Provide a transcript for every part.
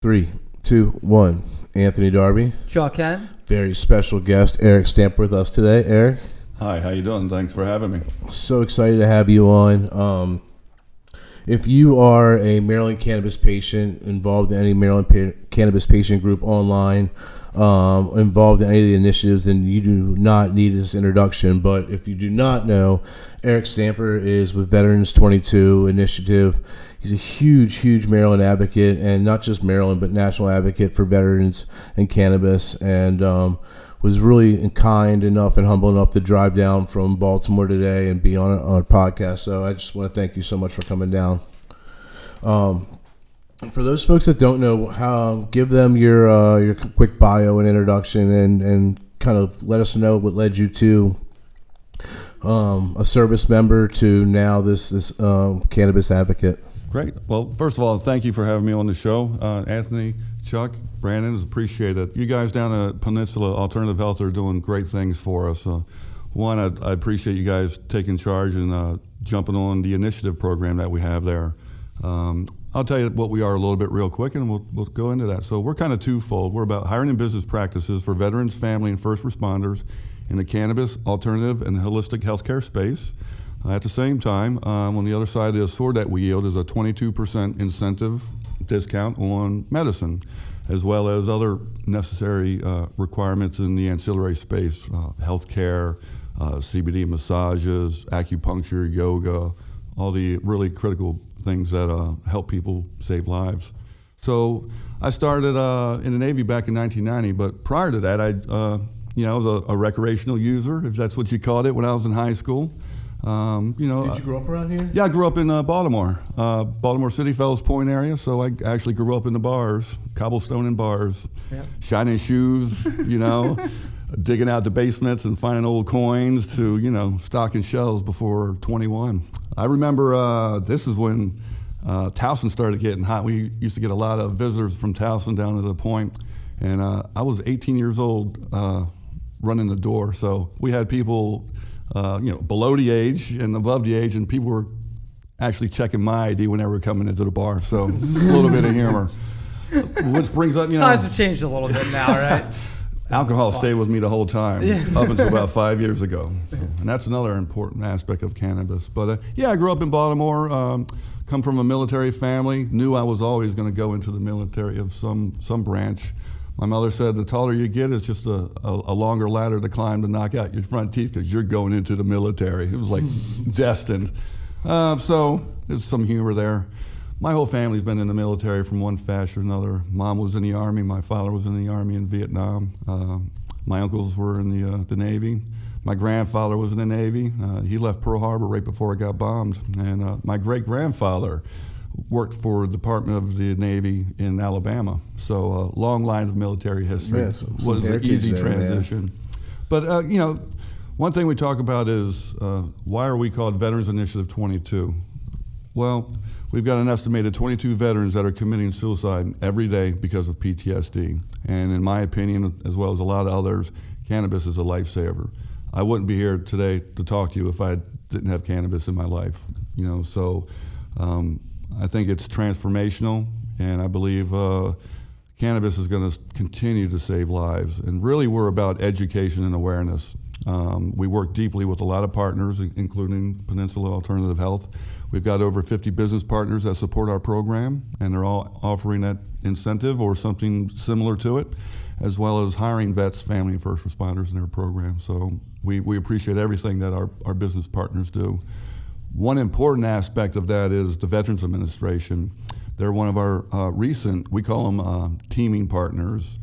3, 2, 1. Anthony Darby. Chuck Ken. Very special guest, Eryck Stamper, with us today. Eryck. Hi, how you doing? Thanks for having me. So excited to have you on. If you are a Maryland cannabis patient, involved in any Maryland cannabis patient group online, involved in any of the initiatives, then you do not need this introduction. But if you do not know, Eryck Stamper is with Veterans 22 Initiative. He's a huge Maryland advocate, and not just Maryland, but national advocate for veterans and cannabis, and was really kind enough and humble enough to drive down from Baltimore today and be on a podcast. So I just want to thank you so much for coming down. For those folks that don't know, give them your quick bio and introduction, and kind of let us know what led you to a service member to now this cannabis advocate. Great. Well, first of all, thank you for having me on the show. Anthony, Chuck, Brandon, appreciate it. You guys down at Peninsula Alternative Health are doing great things for us. One, I appreciate you guys taking charge and jumping on the initiative program that we have there. I'll tell you what we are a little bit real quick, and we'll go into that. So we're kind of twofold. We're about hiring and business practices for veterans, family, and first responders in the cannabis, alternative, and holistic healthcare space. At the same time, on the other side of the sword that we yield is a 22% incentive discount on medicine, as well as other necessary requirements in the ancillary space, healthcare, CBD massages, acupuncture, yoga, all the really critical things that help people save lives. So I started in the Navy back in 1990, but prior to that, I was a recreational user, if that's what you called it, when I was in high school. Did you grow up around here? Yeah, I grew up in Baltimore, Baltimore City, Fells Point area. So I actually grew up in the bars, cobblestone and bars, shining shoes, digging out the basements and finding old coins to, stocking shelves before 21. I remember this is when Towson started getting hot. We used to get a lot of visitors from Towson down to the point. And I was 18 years old running the door. So we had people below the age and above the age, and people were actually checking my ID when they were coming into the bar. So a little bit of humor. Which brings up, times have changed a little bit now, right? Alcohol stayed with me the whole time, up until about 5 years ago. So, and that's another important aspect of cannabis. But I grew up in Baltimore, come from a military family, knew I was always going to go into the military of some branch. My mother said the taller you get, it's just a longer ladder to climb to knock out your front teeth because you're going into the military. It was like destined. So there's some humor there. My whole family's been in the military from one fashion or another. Mom was in the Army. My father was in the Army in Vietnam. My uncles were in the Navy. My grandfather was in the Navy. He left Pearl Harbor right before it got bombed. And my great-grandfather worked for the Department of the Navy in Alabama. So a long line of military history. Yes, was an easy transition. But, one thing we talk about is why are we called Veterans Initiative 22? Well, we've got an estimated 22 veterans that are committing suicide every day because of PTSD. And in my opinion, as well as a lot of others, cannabis is a lifesaver. I wouldn't be here today to talk to you if I didn't have cannabis in my life. So I think it's transformational, and I believe cannabis is going to continue to save lives. And really, we're about education and awareness. We work deeply with a lot of partners, including Peninsula Alternative Health. We've got over 50 business partners that support our program, and they're all offering that incentive or something similar to it, as well as hiring vets, family, and first responders in their program. So we appreciate everything that our business partners do. One important aspect of that is the Veterans Administration. They're one of our recent, we call them teaming partners.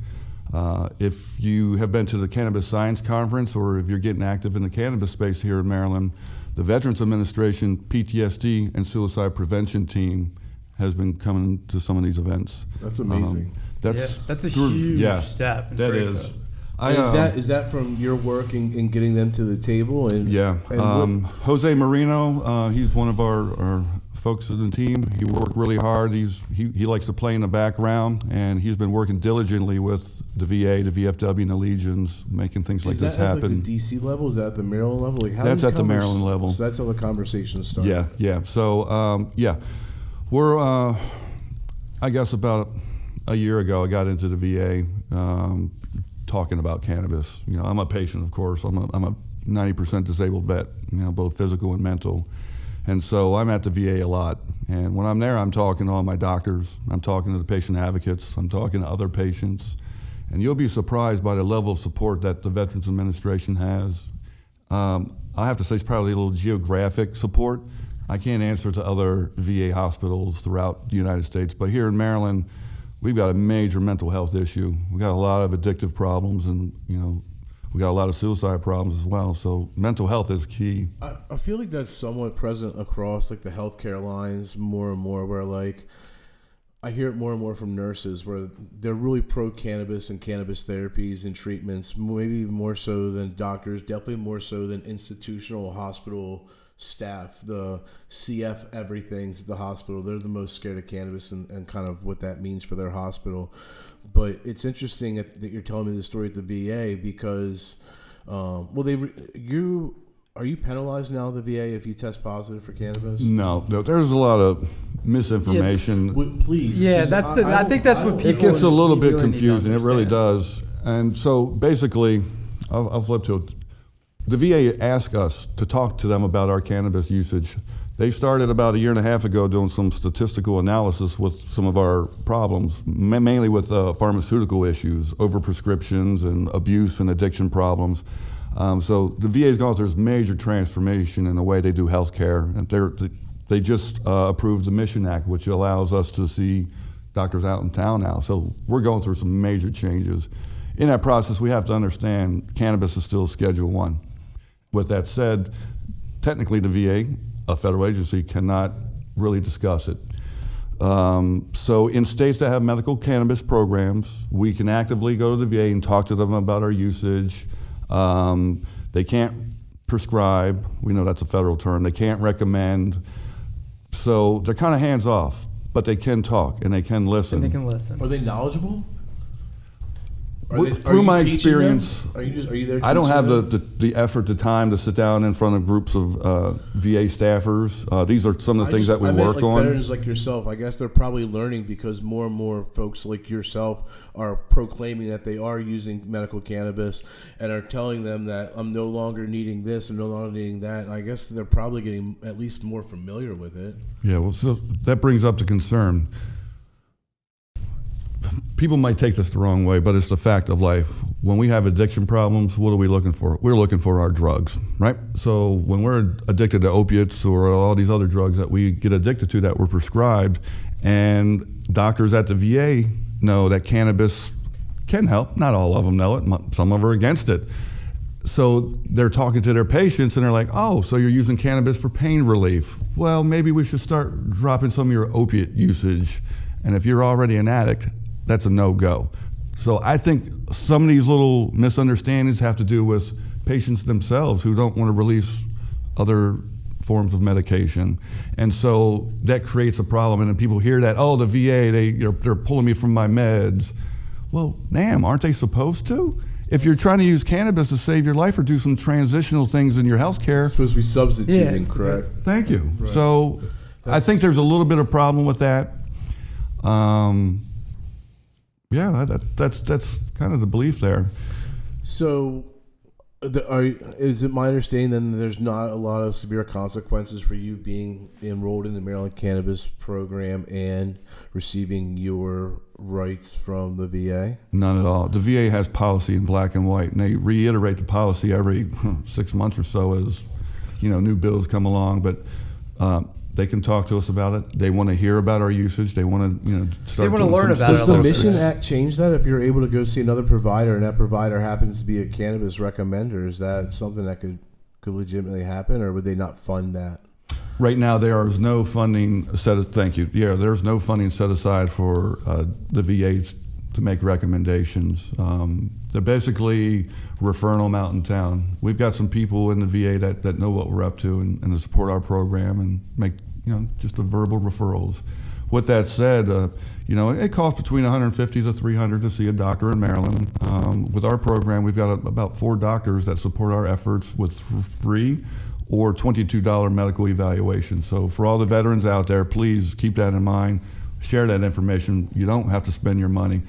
If you have been to the Cannabis Science Conference, or if you're getting active in the cannabis space here in Maryland, the Veterans Administration PTSD and suicide prevention team has been coming to some of these events. That's amazing. That's a huge step. That is. Is that from your work in getting them to the table? Jose Marino, he's one of our folks in the team. He worked really hard. He likes to play in the background, and he's been working diligently with the VA, the VFW, and the Legions, making things like this happen. Is that at the DC level? Is that at the Maryland level? That's at the Maryland level. So that's how the conversation started. Yeah. So, we're, I guess, about a year ago, I got into the VA talking about cannabis. You know, I'm a patient, of course. I'm a 90% disabled vet, you know, both physical and mental. And so I'm at the VA a lot. And when I'm there, I'm talking to all my doctors. I'm talking to the patient advocates. I'm talking to other patients. And you'll be surprised by the level of support that the Veterans Administration has. I have to say it's probably a little geographic support. I can't answer to other VA hospitals throughout the United States, but here in Maryland, we've got a major mental health issue. We've got a lot of addictive problems, and you know, we got a lot of suicide problems as well. So mental health is key. I feel like that's somewhat present across like the healthcare lines more and more, where like I hear it more and more from nurses where they're really pro-cannabis and cannabis therapies and treatments, maybe even more so than doctors, definitely more so than institutional hospital staff, the CF everythings at the hospital. They're the most scared of cannabis and kind of what that means for their hospital. But it's interesting that you're telling me the story at the VA because, are you penalized now at the VA if you test positive for cannabis? No, there's a lot of misinformation. Yeah, please. Yeah, I think that's what people. It gets a little bit really confusing. It really does. And so basically, I'll flip to it. The VA asked us to talk to them about our cannabis usage. They started about a year and a half ago doing some statistical analysis with some of our problems, mainly with pharmaceutical issues, overprescriptions and abuse and addiction problems. So the VA's gone through this major transformation in the way they do healthcare. And they just approved the Mission Act, which allows us to see doctors out in town now. So we're going through some major changes. In that process, we have to understand cannabis is still Schedule I. With that said, technically the VA, a federal agency, cannot really discuss it. So in states that have medical cannabis programs, we can actively go to the VA and talk to them about our usage. They can't prescribe. We know that's a federal term. They can't recommend. So they're kind of hands off, but they can talk and they can listen. Are they knowledgeable? Through my experience, are you there? I don't have the effort, the time to sit down in front of groups of VA staffers. These are some of the things that we work on. Veterans like yourself, I guess they're probably learning because more and more folks like yourself are proclaiming that they are using medical cannabis and are telling them that I'm no longer needing this, I'm no longer needing that. And I guess they're probably getting at least more familiar with it. Yeah, well, so that brings up the concern. People might take this the wrong way, but it's the fact of life. When we have addiction problems, what are we looking for? We're looking for our drugs, right? So when we're addicted to opiates or all these other drugs that we get addicted to that were prescribed, and doctors at the VA know that cannabis can help. Not all of them know it. Some of them are against it. So they're talking to their patients and they're like, oh, so you're using cannabis for pain relief. Well, maybe we should start dropping some of your opiate usage. And if you're already an addict, that's a no-go. So I think some of these little misunderstandings have to do with patients themselves who don't want to release other forms of medication. And so that creates a problem. And then people hear that, oh, the VA, they're pulling me from my meds. Well, damn, aren't they supposed to? If you're trying to use cannabis to save your life or do some transitional things in your health care. It's supposed to be substituting, correct? Thank you. Right. So I think there's a little bit of problem with that. Yeah, that's kind of the belief there. So, is it my understanding then that there's not a lot of severe consequences for you being enrolled in the Maryland Cannabis Program and receiving your rights from the VA? None at all. The VA has policy in black and white, and they reiterate the policy every 6 months or so as new bills come along. But they can talk to us about it. They want to hear about our usage. They want to, start. They want to learn about it. Does the Mission Act change that? If you're able to go see another provider and that provider happens to be a cannabis recommender, is that something that could legitimately happen, or would they not fund that? Right now, there is no funding set. Thank you. Yeah, there's no funding set aside for the VA to make recommendations. They're basically referring them out in town. We've got some people in the VA that know what we're up to and support our program and make just the verbal referrals. With that said, it costs between $150 to $300 to see a doctor in Maryland. With our program, we've got about 4 doctors that support our efforts with free or $22 medical evaluation. So for all the veterans out there, please keep that in mind. share that information, you don't have to spend your money.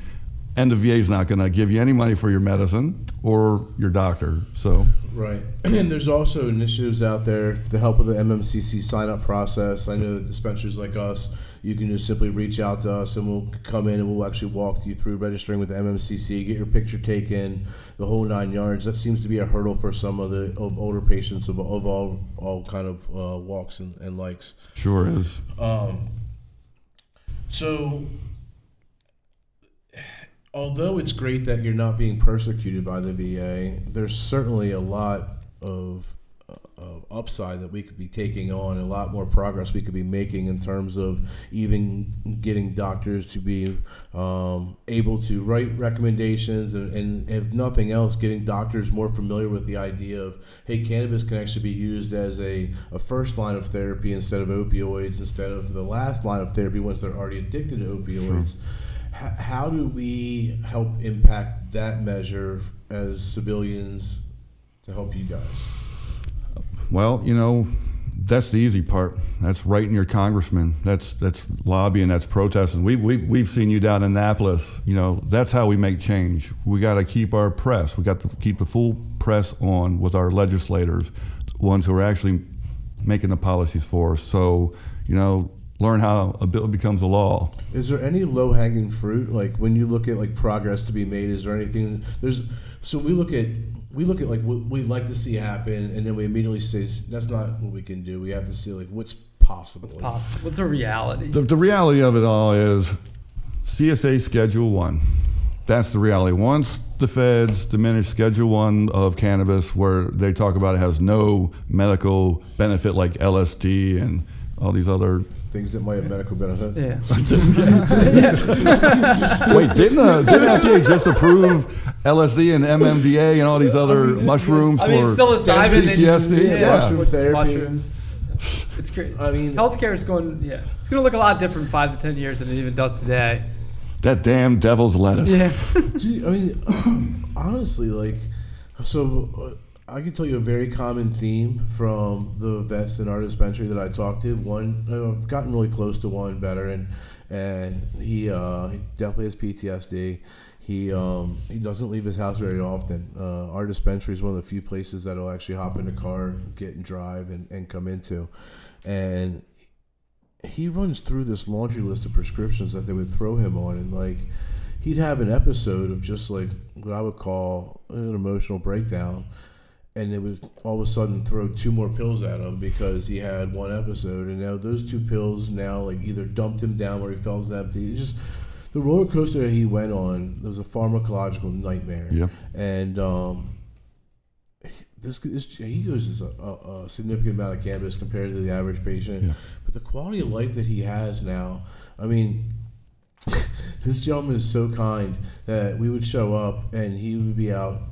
And the VA is not going to give you any money for your medicine or your doctor. So right, and there's also initiatives out there to help with the MMCC sign-up process. I know that dispensaries like us, you can just simply reach out to us, and we'll come in and we'll actually walk you through registering with the MMCC, get your picture taken, the whole 9 yards. That seems to be a hurdle for some of the older patients of all kind of walks and likes. Sure is. So, although it's great that you're not being persecuted by the VA, there's certainly a lot of upside that we could be taking on, a lot more progress we could be making in terms of even getting doctors to be able to write recommendations, and if nothing else, getting doctors more familiar with the idea of, hey, cannabis can actually be used as a first line of therapy instead of opioids, instead of the last line of therapy once they're already addicted to opioids. Sure. How do we help impact that measure as civilians to help you guys? Well, that's the easy part. That's writing your congressman. That's lobbying. That's protesting. We've seen you down in Annapolis. That's how we make change. We got to keep our press. We got to keep the full press on with our legislators, the ones who are actually making the policies for us. So, learn how a bill becomes a law. Is there any low-hanging fruit? Like when you look at like progress to be made, is there anything? So we look at like what we'd like to see happen, and then we immediately say that's not what we can do. We have to see like what's possible. What's possible? What's the reality? The reality of it all is CSA Schedule 1. That's the reality. Once the feds diminish Schedule 1 of cannabis, where they talk about it has no medical benefit like LSD and all these other things that might have medical benefits. Yeah. Wait, didn't FDA just approve LSD and MMDA and all these other mushrooms for psilocybin PTSD? Yeah. Mushroom therapy. Mushrooms. It's great. Healthcare is going. Yeah, it's going to look a lot different in 5 to 10 years than it even does today. That damn devil's lettuce. Yeah. Honestly, like, so. I can tell you a very common theme from the vets in our dispensary that I talk to. One, I've gotten really close to one veteran, and he definitely has PTSD. He doesn't leave his house very often. Our dispensary is one of the few places that he'll actually hop in the car, get and drive, and come into. And he runs through this laundry list of prescriptions that they would throw him on, and like he'd have an episode of just like what I would call an emotional breakdown. And it would all of a sudden throw 2 more pills at him because he had one episode, and now those 2 pills like either dumped him down where he felt empty. It just the roller coaster that he went on was a pharmacological nightmare. Yeah. And he uses a significant amount of cannabis compared to the average patient. Yeah. But the quality of life that he has now, this gentleman is so kind that we would show up and he would be out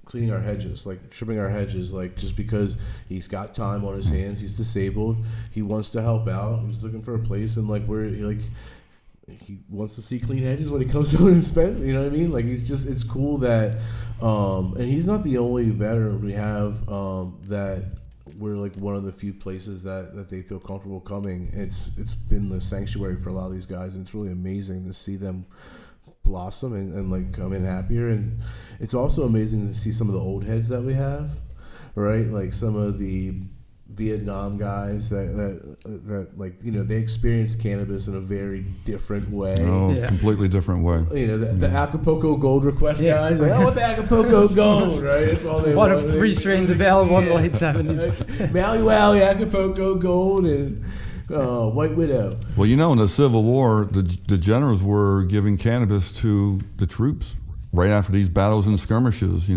cleaning our hedges, like trimming our hedges, like just because he's got time on his hands. He's disabled. He wants to help out. He's looking for a place, and he wants to see clean hedges when he comes to an dispensary. You know what I mean? Like it's cool that, and he's not the only veteran we have that we're like one of the few places that they feel comfortable coming. It's been the sanctuary for a lot of these guys, and it's really amazing to see them blossom and like come in happier. And it's also amazing to see some of the old heads that we have, right? Like some of the Vietnam guys that like they experienced cannabis in a very different way. Completely different way. The Acapulco Gold request guys. Like, I want the Acapulco Gold, right? It's all they want. One of 3 strains available in the late 70s. Maui Wowie, Acapulco Gold, and White Widow. Well, in the Civil War, the generals were giving cannabis to the troops right after these battles and skirmishes,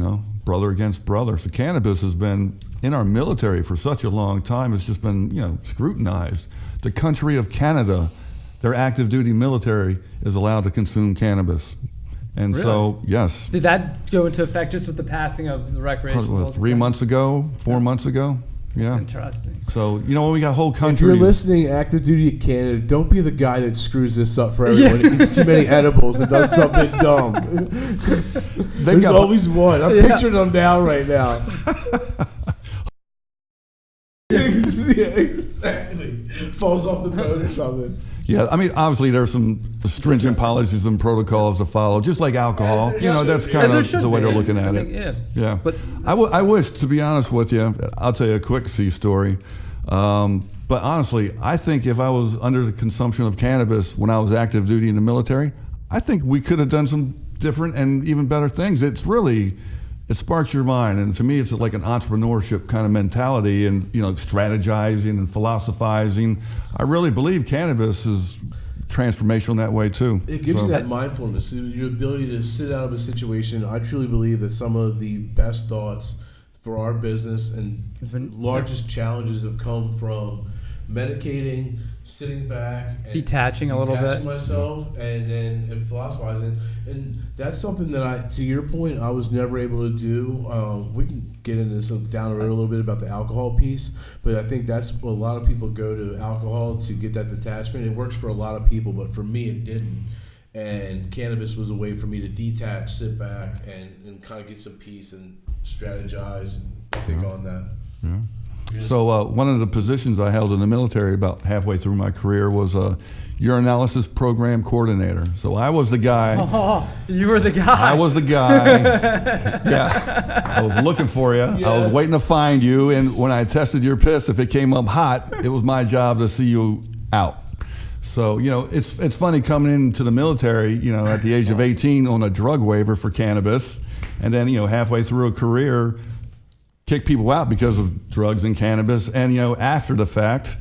brother against brother. So cannabis has been in our military for such a long time. It's just been, scrutinized. The country of Canada, their active duty military is allowed to consume cannabis. And really? So, yes. Did that go into effect just with the passing of the recreational? 3 months ago, 4 months ago? Yeah. That's interesting. So, when we got whole countries. If you're listening, active duty Canada, don't be the guy that screws this up for everyone. He eats too many edibles and does something dumb. There's always one. I'm picturing them down right now. Yeah, exactly. falls off the boat or something. Yeah, I mean, obviously there's some stringent policies and protocols to follow, just like alcohol. That's kind of the way they're looking at it. Yeah. But I wish, to be honest with you, I'll tell you a quick C story. But honestly, I think if I was under the consumption of cannabis when I was active duty in the military, I think we could have done some different and even better things. It sparks your mind, and to me, it's like an entrepreneurship kind of mentality, and strategizing and philosophizing. I really believe cannabis is transformational in that way too. It gives you that mindfulness, your ability to sit out of a situation. I truly believe that some of the best thoughts for our business and largest challenges have come from medicating, sitting back, and detaching a little bit myself, and philosophizing, and that's something that to your point, I was never able to do. We can get into this down the road a little bit about the alcohol piece, but I think that's a lot of people go to alcohol to get that detachment. It works for a lot of people, but for me, it didn't. And cannabis was a way for me to detach, sit back, and kind of get some peace and strategize and think on that. Yeah. So one of the positions I held in the military about halfway through my career was a urinalysis program coordinator. So I was the guy. Oh, you were the guy. I was the guy. Yeah. I was looking for you. Yes. I was waiting to find you. And when I tested your piss, if it came up hot, it was my job to see you out. So, it's funny coming into the military, at the age of 18 on a drug waiver for cannabis. And then, halfway through a career, kick people out because of drugs and cannabis, and after the fact,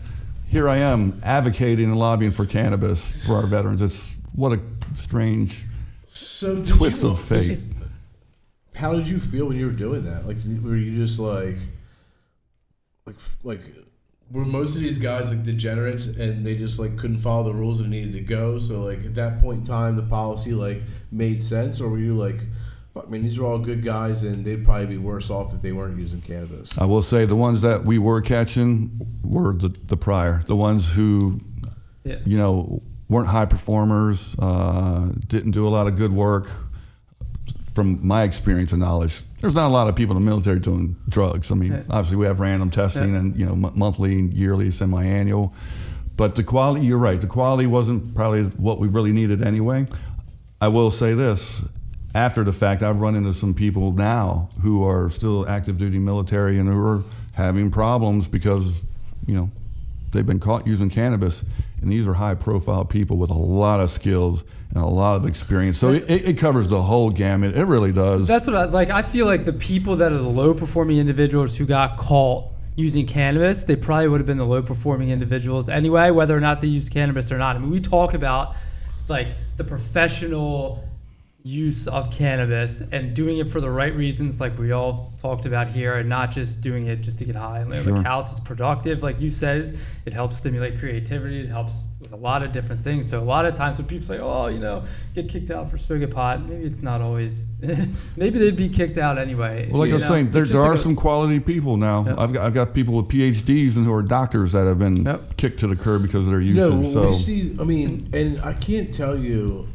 here I am advocating and lobbying for cannabis for our veterans. It's what a strange twist of fate. How did you feel when you were doing that? Like, were you just like were most of these guys like degenerates and they just like couldn't follow the rules and needed to go? So like at that point in time, the policy like made sense, or were you like, I mean, these are all good guys, and they'd probably be worse off if they weren't using cannabis? I will say the ones that we were catching were the prior, the ones who, weren't high performers, didn't do a lot of good work. From my experience and knowledge, there's not a lot of people in the military doing drugs. I mean, obviously we have random testing and monthly, yearly, semi-annual, but the quality. You're right. The quality wasn't probably what we really needed anyway. I will say this. After the fact, I've run into some people now who are still active duty military and who are having problems because, they've been caught using cannabis. And these are high profile people with a lot of skills and a lot of experience. So it covers the whole gamut. It really does. That's what I feel like the people that are the low performing individuals who got caught using cannabis, they probably would have been the low performing individuals anyway, whether or not they use cannabis or not. I mean, we talk about like the professional use of cannabis and doing it for the right reasons, like we all talked about here, and not just doing it just to get high. And like how it's productive, like you said, it helps stimulate creativity. It helps with a lot of different things. So a lot of times when people say, get kicked out for smoking pot, maybe it's not always. Maybe they'd be kicked out anyway. Well, like I was saying, there are some quality people now. Yep. I've got people with PhDs and who are doctors that have been kicked to the curb because of their usage. We see. I mean, and I can't tell you.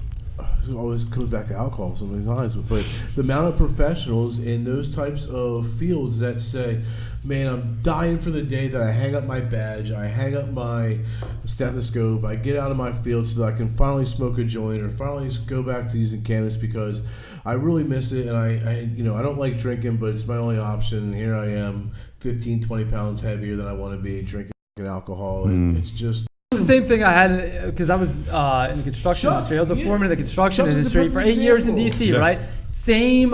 It always goes back to alcohol so many times, but the amount of professionals in those types of fields that say, man, I'm dying for the day that I hang up my badge, I hang up my stethoscope, I get out of my field so that I can finally smoke a joint or finally go back to using cannabis because I really miss it, and I don't like drinking, but it's my only option, and here I am 15, 20 pounds heavier than I want to be drinking alcohol, and it's just... The same thing I had because I was in the construction industry. I was a foreman in the construction industry for 8 years in DC, right?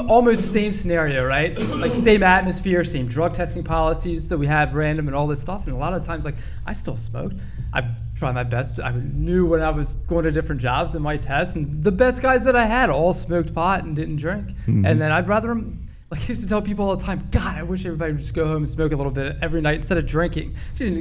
Almost same scenario, right? Like same atmosphere, same drug testing policies that we have random and all this stuff. And a lot of times, like I still smoked. I tried my best. I knew when I was going to different jobs in my tests, and the best guys that I had all smoked pot and didn't drink. Mm-hmm. And then I'd rather like I used to tell people all the time, God, I wish everybody would just go home and smoke a little bit every night instead of drinking.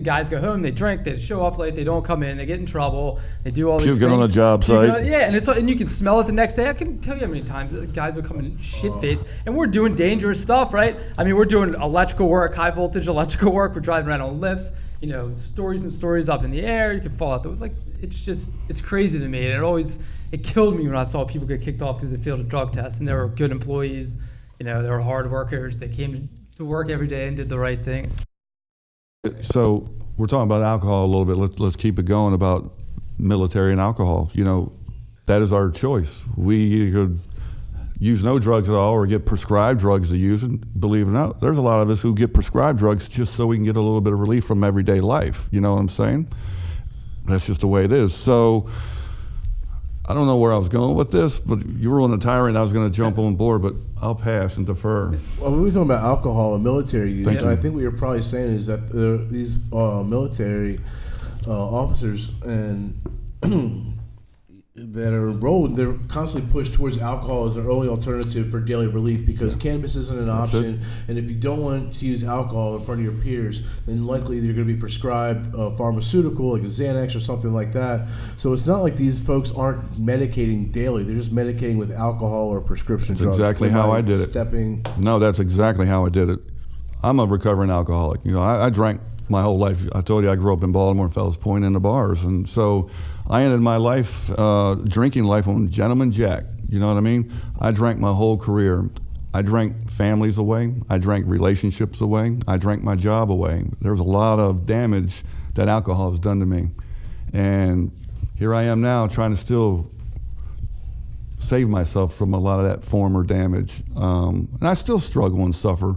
Guys go home, they drink, they show up late, they don't come in, they get in trouble, they do all these things. Get on a job site. And you can smell it the next day. I can tell you how many times guys would come in shit-faced, and we're doing dangerous stuff, right? I mean, we're doing electrical work, high voltage electrical work. We're driving around on lifts, stories and stories up in the air. You can fall out. It's crazy to me, and it killed me when I saw people get kicked off because they failed a drug test, and they were good employees. They were hard workers. They came to work every day and did the right thing. So we're talking about alcohol a little bit. Let's keep it going about military and alcohol. You know, that is our choice. We could use no drugs at all or get prescribed drugs to use. And believe it or not, there's a lot of us who get prescribed drugs just so we can get a little bit of relief from everyday life. You know what I'm saying? That's just the way it is. So I don't know where I was going with this, but you were on a tirade. I was going to jump on board, but I'll pass and defer. Well, we were talking about alcohol and military use, and I think what you're probably saying is that these military officers and that are enrolled, they're constantly pushed towards alcohol as their only alternative for daily relief because cannabis isn't an option. And if you don't want to use alcohol in front of your peers, then likely you're going to be prescribed a pharmaceutical like a Xanax or something like that. So it's not like these folks aren't medicating daily. They're just medicating with alcohol or prescription drugs. That's exactly how I did it. No, that's exactly how I did it. I'm a recovering alcoholic. You know, I drank my whole life. I told you I grew up in Baltimore, Fells Point, in the bars. And so I ended my life, drinking life on Gentleman Jack. You know what I mean? I drank my whole career. I drank families away. I drank relationships away. I drank my job away. There was a lot of damage that alcohol has done to me. And here I am now trying to still save myself from a lot of that former damage. And I still struggle and suffer,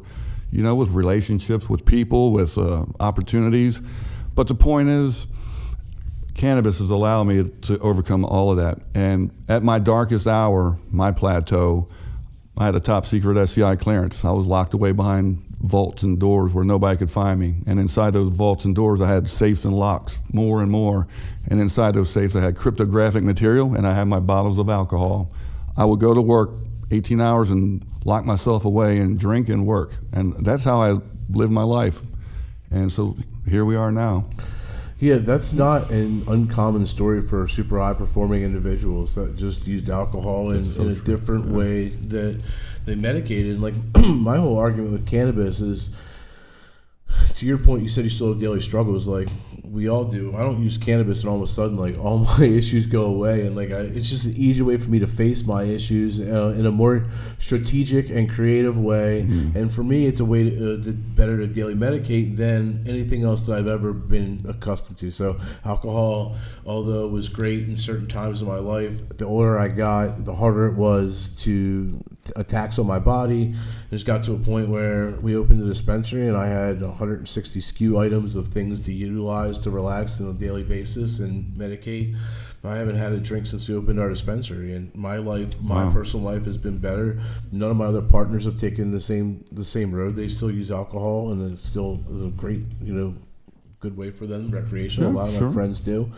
you know, with relationships, with people, with opportunities. But the point is, cannabis has allowed me to overcome all of that. And at my darkest hour, my plateau, I had a top secret SCI clearance. I was locked away behind vaults and doors where nobody could find me. And inside those vaults and doors, I had safes and locks, more and more. And inside those safes, I had cryptographic material and I had my bottles of alcohol. I would go to work 18 hours and lock myself away and drink and work. And that's how I lived my life. And so here we are now. Yeah, that's not an uncommon story for super high-performing individuals that just used alcohol in a different way that they medicated. Like, my whole argument with cannabis is, to your point, you said you still have daily struggles. Like, we all do. I don't use cannabis and all of a sudden, like, all my issues go away. And, like, it's just an easy way for me to face my issues in a more strategic and creative way. Mm-hmm. And for me, it's a way to better to daily medicate than anything else that I've ever been accustomed to. So alcohol, although it was great in certain times of my life, the older I got, the harder it was to attacks on my body. It just got to a point where we opened a dispensary and I had 160 SKU items of things to utilize to relax on a daily basis and medicate. I haven't had a drink since we opened our dispensary, and my life, my personal life, has been better. None of my other partners have taken the same road. They still use alcohol, and it still is a great, good way for them, recreational. A lot of my friends do.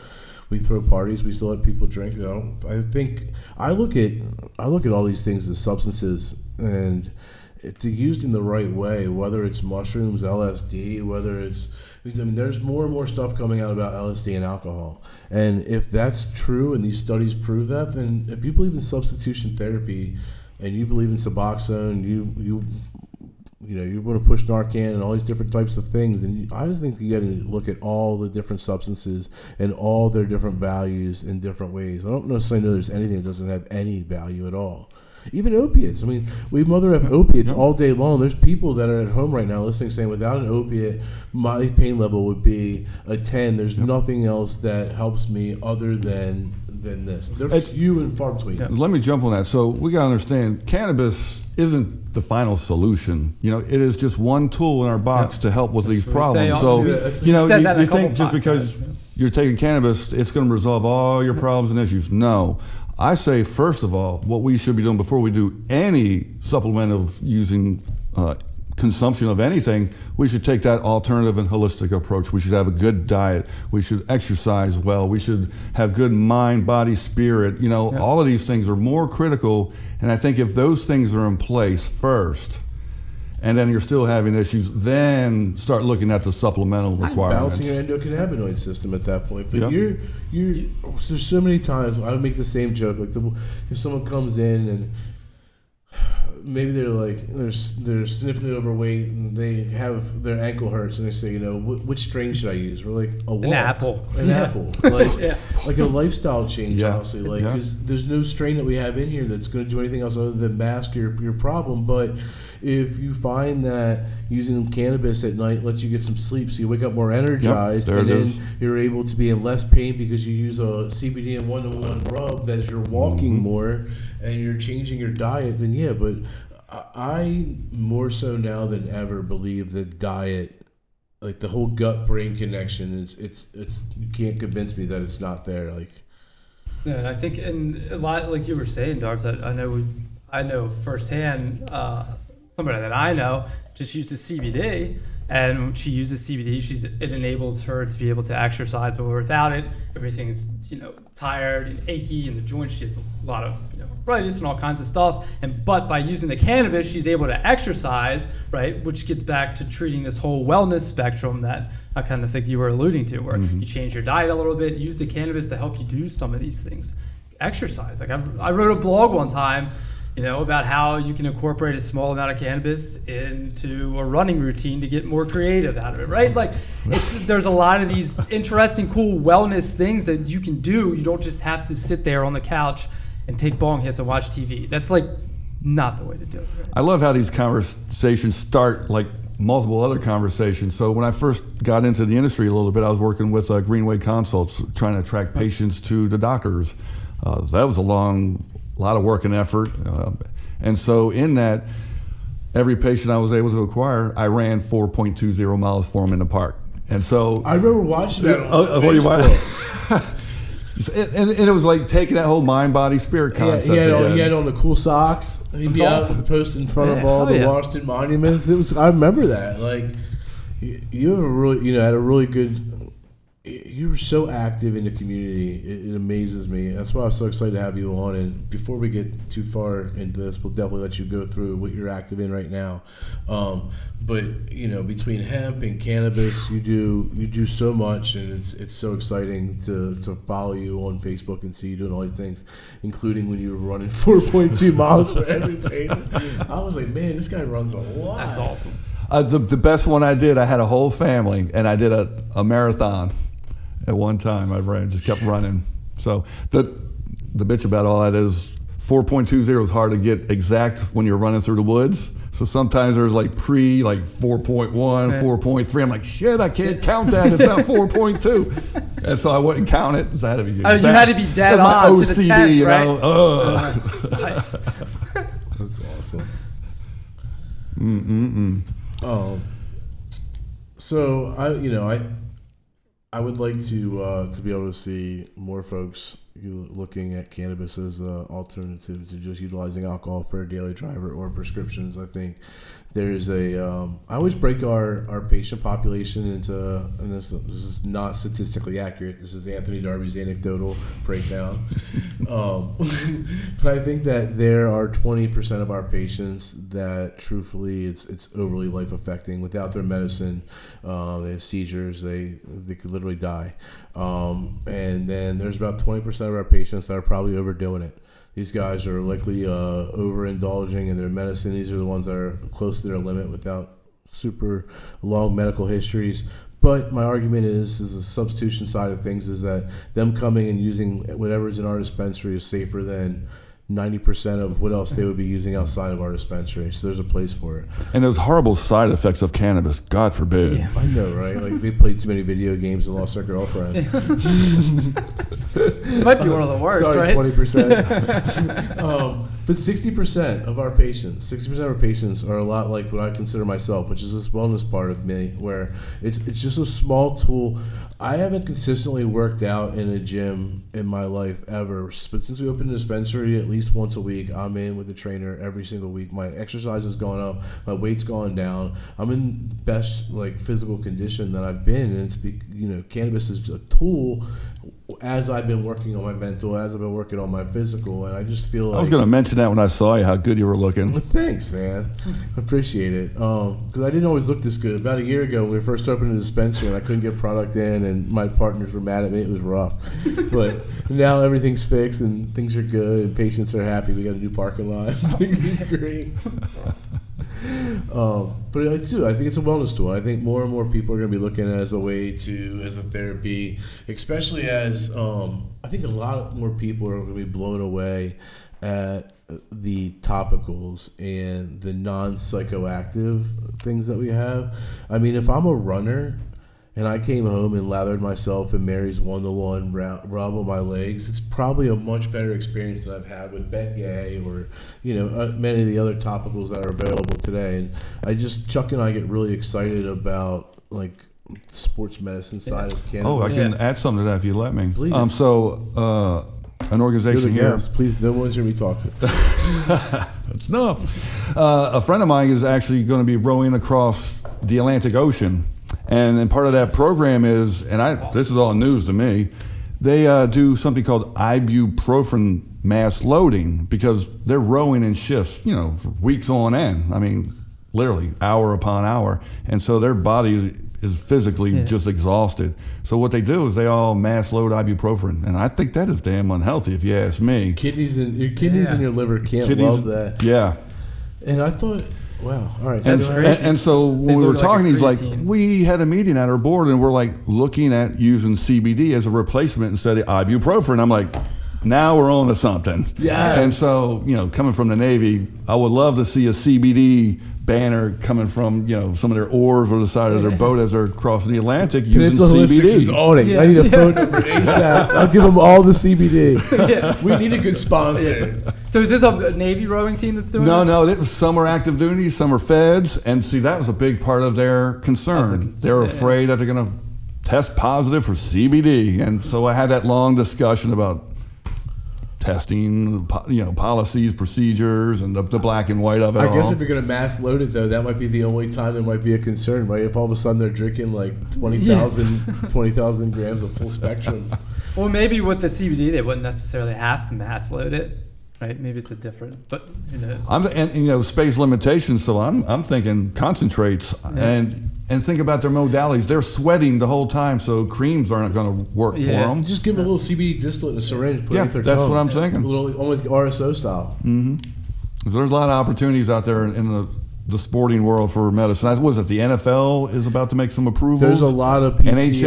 We throw parties. We still let people drink. I think I look at all these things as substances, and it's used in the right way. Whether it's mushrooms, LSD, there's more and more stuff coming out about LSD and alcohol. And if that's true, and these studies prove that, then if you believe in substitution therapy, and you believe in Suboxone, you want to push Narcan and all these different types of things, and I just think you got to look at all the different substances and all their different values in different ways. I don't necessarily know there's anything that doesn't have any value at all. Even opiates. I mean, we have opiates all day long. There's people that are at home right now listening saying, without an opiate, my pain level would be a 10. There's nothing else that helps me other than this. They're few and far between. Let me jump on that. So we got to understand, cannabis isn't the final solution. It is just one tool in our box to help with these problems. So, you think just because you're taking cannabis, it's going to resolve all your problems and issues. No. I say, first of all, what we should be doing before we do any supplement of using consumption of anything, we should take that alternative and holistic approach. We should have a good diet. We should exercise well. We should have good mind, body, spirit. All of these things are more critical. And I think if those things are in place first, and then you're still having issues, then start looking at the supplemental requirements. Balancing your endocannabinoid system at that point. But there's so many times I would make the same joke. Like if someone comes in and maybe they're significantly overweight and they have their ankle hurts and they say, which strain should I use? We're like, an apple. Like, like a lifestyle change, honestly. Like, because there's no strain that we have in here that's going to do anything else other than mask your problem. But if you find that using cannabis at night lets you get some sleep, so you wake up more energized, and then you're able to be in less pain because you use a CBD and one-to-one rub as you're walking more, and you're changing your diet, then yeah. But I more so now than ever believe that diet, like the whole gut-brain connection, it's you can't convince me that it's not there. Like, yeah, and I think, and a lot like you were saying, Darbs, I know firsthand. Somebody that I know just uses CBD, and when she uses CBD, it enables her to be able to exercise. But without it, everything's tired and achy, and the joints. She has a lot of arthritis and all kinds of stuff. But by using the cannabis, she's able to exercise, right? Which gets back to treating this whole wellness spectrum that I kind of think you were alluding to, where you change your diet a little bit, use the cannabis to help you do some of these things. Exercise. Like I wrote a blog one time, about how you can incorporate a small amount of cannabis into a running routine to get more creative out of it, right? Like, there's a lot of these interesting, cool wellness things that you can do. You don't just have to sit there on the couch and take bong hits and watch TV. That's like not the way to do it. Right? I love how these conversations start like multiple other conversations. So when I first got into the industry a little bit, I was working with Greenway Consults, trying to attract patients to the doctors. That was a lot of work and effort. And so in that, every patient I was able to acquire, I ran 4.20 miles for them in the park. And so I remember watching that on Facebook. And it was like taking that whole mind, body, spirit concept. He had on the cool socks. He'd be out and post in front of all the Washington monuments. I remember that. Like, you have had a really good. You were so active in the community. It amazes me. That's why I was so excited to have you on. And before we get too far into this, we'll definitely let you go through what you're active in right now. But between hemp and cannabis, you do so much, and it's so exciting to follow you on Facebook and see you doing all these things, including when you were running 4.2 miles for every patient. I was like, man, this guy runs a lot. That's awesome. The best one I did, I had a whole family, and I did a marathon. At one time, just kept running. So the bitch about all that is 4.20 is hard to get exact when you're running through the woods. So sometimes there's like 4.1, 4.3. I'm like, shit, I can't count that. It's not 4.2. And so I wouldn't count it. So I had to be exact. You had to be dead on to the 10th, right? Nice. That's awesome. So I would like to be able to see more folks looking at cannabis as an alternative to just utilizing alcohol for a daily driver or prescriptions. I think there's I always break our patient population into, and this is not statistically accurate, this is Anthony Darby's anecdotal breakdown. But I think that there are 20% of our patients that truthfully it's overly life affecting. Without their medicine, they have seizures, they could literally die. And then there's about 20% of our patients that are probably overdoing it. These guys are likely overindulging in their medicine. These are the ones that are close to their limit without super long medical histories. But my argument is the substitution side of things is that them coming and using whatever's in our dispensary is safer than 90% of what else they would be using outside of our dispensary. So there's a place for it. And those horrible side effects of cannabis, God forbid. Yeah. I know, right? Like, they played too many video games and lost their girlfriend. Might be one of the worst, sorry, right? 20%. But 60% of our patients are a lot like what I consider myself, which is this wellness part of me, where it's just a small tool. I haven't consistently worked out in a gym in my life ever, but since we opened a dispensary at least once a week, I'm in with a trainer every single week. My exercise has gone up, my weight's gone down. I'm in the best physical condition that I've been, and it's cannabis is a tool. As I've been working on my mental, as I've been working on my physical, and I just feel like... I was going to mention that when I saw you, how good you were looking. Well, thanks, man. I appreciate it. Because I didn't always look this good. About a year ago, when we first opened the dispensary, and I couldn't get product in, and my partners were mad at me. It was rough. But now everything's fixed, and things are good, and patients are happy. We got a new parking lot. Great. But I think it's a wellness tool. I think more and more people are going to be looking at it as a way as a therapy, especially as I think a lot more people are going to be blown away at the topicals and the non-psychoactive things that we have. I mean, if I'm a runner and I came home and lathered myself in Mary's 1-to-1 rub on my legs, it's probably a much better experience than I've had with Bengay or, many of the other topicals that are available today. And Chuck and I get really excited about, like, the sports medicine side of cannabis. Oh, I can add something to that if you let me. Please. An organization here. Yes, please, no one's going to be talking. That's enough. A friend of mine is actually going to be rowing across the Atlantic Ocean. And part of that program is, this is all news to me, they do something called ibuprofen mass loading because they're rowing in shifts, for weeks on end. I mean, literally hour upon hour. And so their body is physically just exhausted. So what they do is they all mass load ibuprofen. And I think that is damn unhealthy if you ask me. Your kidneys and your liver can't love that. Yeah. And I thought... Wow. All right. And so when we were talking, he's like, we had a meeting at our board and we're like looking at using CBD as a replacement instead of ibuprofen. I'm like, now we're on to something. Yeah. And so, coming from the Navy, I would love to see a CBD banner coming from, some of their oars or the side of their boat as they're crossing the Atlantic using CBD. Is owning. Yeah. I need a phone number ASAP. I'll give them all the CBD. Yeah. We need a good sponsor. Yeah. So is this a Navy rowing team that's doing this? No. Some are active duty, some are feds. And see, that was a big part of their concern. They're afraid that they're going to test positive for CBD. And so I had that long discussion about testing, policies, procedures, and the black and white of it. I guess if you're going to mass load it, though, that might be the only time there might be a concern, right? If all of a sudden they're drinking like 20,000 grams of full spectrum. Well, maybe with the CBD, they wouldn't necessarily have to mass load it, right? Maybe it's a different, but who knows? And space limitations, so I'm thinking concentrates and think about their modalities. They're sweating the whole time, so creams aren't going to work for them. Just give them a little CBD distillate in a syringe, put it in their that's tongue. what I'm thinking. A little, almost RSO style. Mm-hmm. So there's a lot of opportunities out there in the sporting world for medicine. Was it the NFL is about to make some approvals? There's a lot of PTS,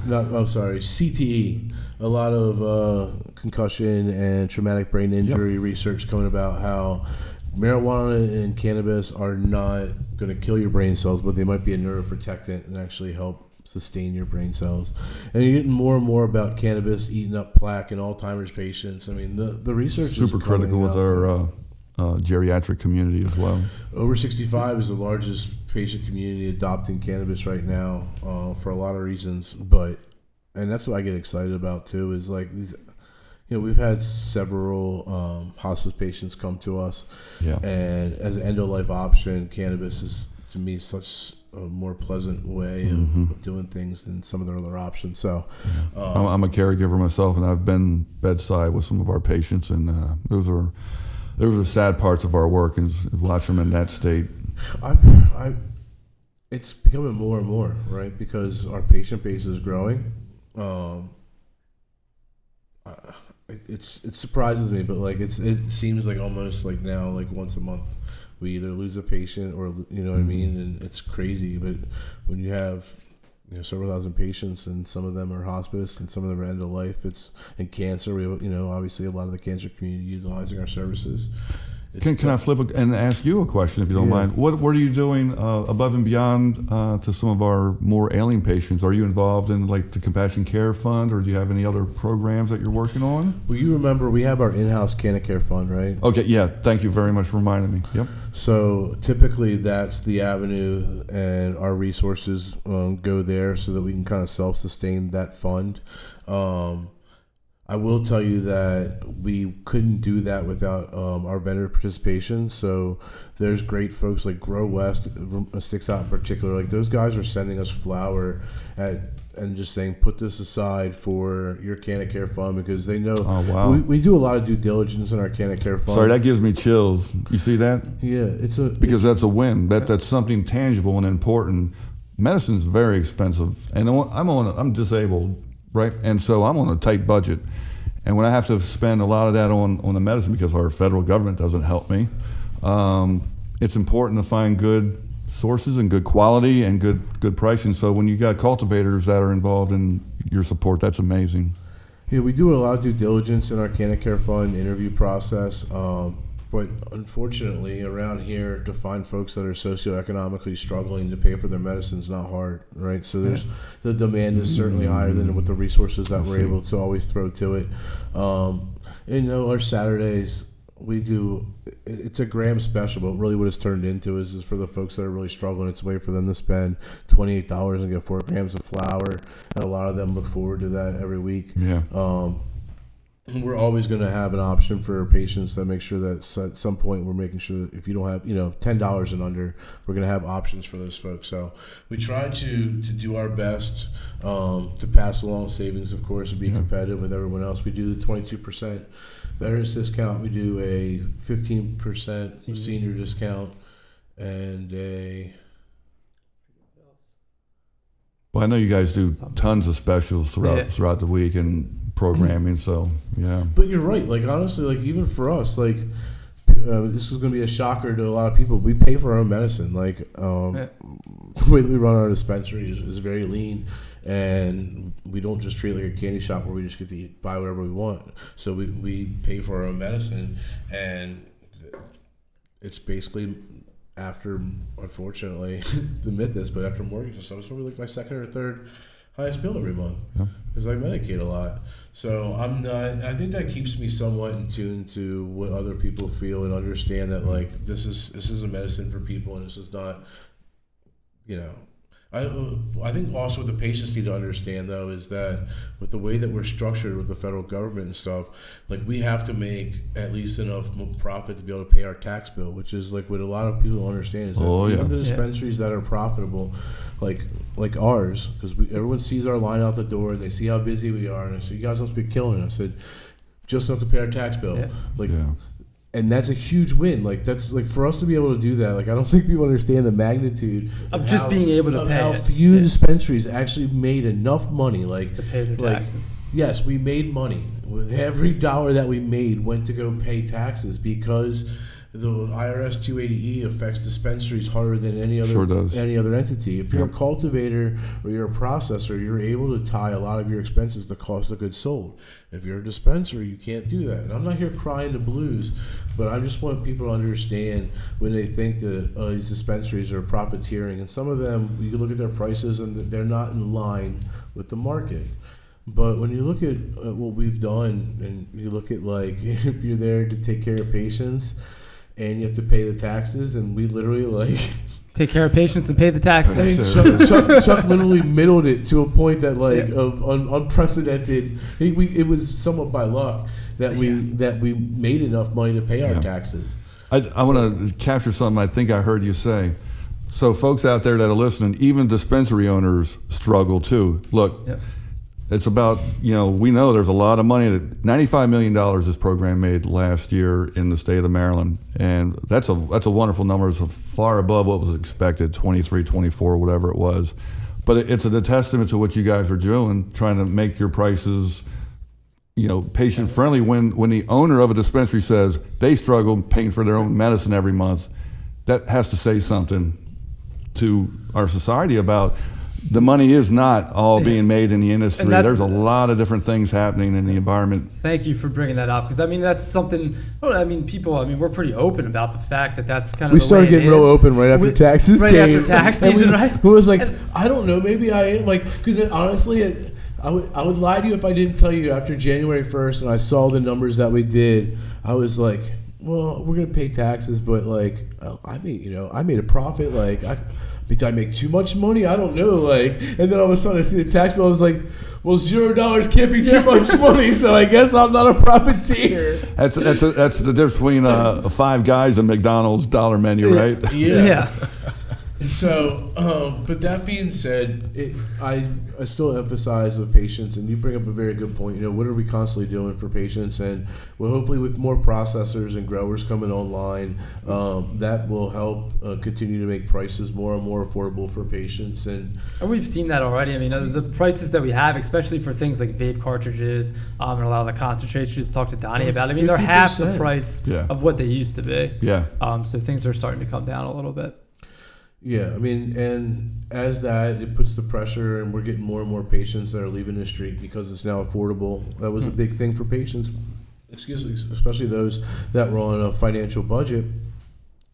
NHL. CTE. A lot of concussion and traumatic brain injury research coming about how marijuana and cannabis are not going to kill your brain cells, but they might be a neuroprotectant and actually help sustain your brain cells. And you're getting more and more about cannabis eating up plaque in Alzheimer's patients. I mean, the research is super critical with our geriatric community as well. Over 65 is the largest patient community adopting cannabis right now for a lot of reasons, and that's what I get excited about too, is like these, we've had several hospice patients come to us, and as an end-of-life option, cannabis is, to me, such a more pleasant way of doing things than some of their other options. So, I'm a caregiver myself, and I've been bedside with some of our patients, and those are sad parts of our work, is watch them in that state. It's becoming more and more, right, because our patient base is growing. It surprises me, but like it seems like almost like now, like once a month, we either lose a patient or what I mean, and it's crazy. But when you have several thousand patients, and some of them are hospice, and some of them are end of life, and cancer. We have obviously a lot of the cancer community utilizing our services. Can I flip and ask you a question, if you don't mind? What are you doing above and beyond to some of our more ailing patients? Are you involved in like the Compassion Care Fund, or do you have any other programs that you're working on? Well, you remember we have our in-house Canna Care Fund, right? Okay, yeah. Thank you very much for reminding me. Yep. So typically that's the avenue, and our resources go there so that we can kind of self-sustain that fund. I will tell you that we couldn't do that without our vendor participation. So there's great folks like Grow West sticks out in particular. Like those guys are sending us flour and just saying, put this aside for your Canna Care Fund, because they know we do a lot of due diligence in our Canna Care Fund. Sorry, that gives me chills. You see that? Yeah, because that's a win. That's something tangible and important. Medicine's very expensive, and I'm disabled. Right, and so I'm on a tight budget, and when I have to spend a lot of that on the medicine because our federal government doesn't help me, it's important to find good sources and good quality and good pricing. So when you got cultivators that are involved in your support, that's amazing. Yeah, we do a lot of due diligence in our Canna Care Fund interview process. But unfortunately, around here, to find folks that are socioeconomically struggling to pay for their medicine is not hard, right? So the demand is certainly higher than with the resources that we're able to always throw to it. And our Saturdays, we do, it's a gram special, but really what it's turned into is for the folks that are really struggling. It's a way for them to spend $28 and get 4 grams of flour, and a lot of them look forward to that every week. Yeah. We're always going to have an option for our patients that make sure that at some point we're making sure that if you don't have, $10 and under, we're going to have options for those folks. So we try to do our best to pass along savings, of course, and be competitive with everyone else. We do the 22% veterans discount. We do a 15% senior discount and a... Well, I know you guys do tons of specials throughout the week and programming, so yeah. But you're right. Like honestly, like even for us, like this is going to be a shocker to a lot of people. We pay for our own medicine. Like the way that we run our dispensary is very lean, and we don't just treat it like a candy shop where we just get to buy whatever we want. So we pay for our own medicine, and it's basically after, unfortunately, to admit this, but after mortgage and stuff, it's probably like my second or third highest bill every month because I medicate a lot. So I think that keeps me somewhat in tune to what other people feel and understand that like this is a medicine for people, and this is not, I think also what the patients need to understand though is that with the way that we're structured with the federal government and stuff, like we have to make at least enough profit to be able to pay our tax bill, which is like what a lot of people don't understand is that even the dispensaries that are profitable, like ours, because everyone sees our line out the door and they see how busy we are, and I said, you guys must be killing it. I said, just enough to pay our tax bill. And that's a huge win. Like that's like for us to be able to do that. Like I don't think people understand the magnitude of just being able to pay. How few dispensaries actually made enough money, like to pay their taxes. Yes, we made money. With every dollar that we made went to go pay taxes because the IRS 280E affects dispensaries harder than any other entity. If you're a cultivator or you're a processor, you're able to tie a lot of your expenses to cost of goods sold. If you're a dispenser, you can't do that. And I'm not here crying the blues, but I just want people to understand when they think that these dispensaries are profiteering. And some of them, you look at their prices and they're not in line with the market. But when you look at what we've done and you look at like if you're there to take care of patients and you have to pay the taxes, and we literally like take care of patients and pay the taxes. I mean, Chuck literally middled it to a point that like of unprecedented. It was somewhat by luck that we made enough money to pay our taxes. I want to capture something I think I heard you say. So folks out there that are listening, even dispensary owners struggle too. Look. It's about, we know there's a lot of money. $95 million this program made last year in the state of Maryland. And that's a wonderful number. It's far above what was expected, 23, 24, whatever it was. But it's a testament to what you guys are doing, trying to make your prices, patient friendly. When the owner of a dispensary says they struggle paying for their own medicine every month, that has to say something to our society about the money is not all being made in the industry. There's a lot of different things happening in the environment. Thank you for bringing that up, because that's something. We're pretty open about the fact that that's kind of. We started getting real open right after taxes came. Right after tax season, right? It was like, I don't know, maybe I am because honestly, I would lie to you if I didn't tell you after January 1st and I saw the numbers that we did. I was like, well, we're gonna pay taxes, but like I made a profit. Like did I make too much money? I don't know. Like, and then all of a sudden I see the tax bill. I was like, well, $0 can't be too much money, so I guess I'm not a profiteer. That's the difference between 5 guys and McDonald's dollar menu, right? Yeah. So, but that being said, I still emphasize with patients, and you bring up a very good point. What are we constantly doing for patients? And well, hopefully with more processors and growers coming online, that will help continue to make prices more and more affordable for patients. And we've seen that already. I mean, the prices that we have, especially for things like vape cartridges and a lot of the concentrates, just talk to Donnie about it. I mean, they're half the price of what they used to be. Yeah. So things are starting to come down a little bit. Yeah, I mean, and as that, it puts the pressure, and we're getting more and more patients that are leaving the street because it's now affordable. That was a big thing for patients, especially those that were on a financial budget.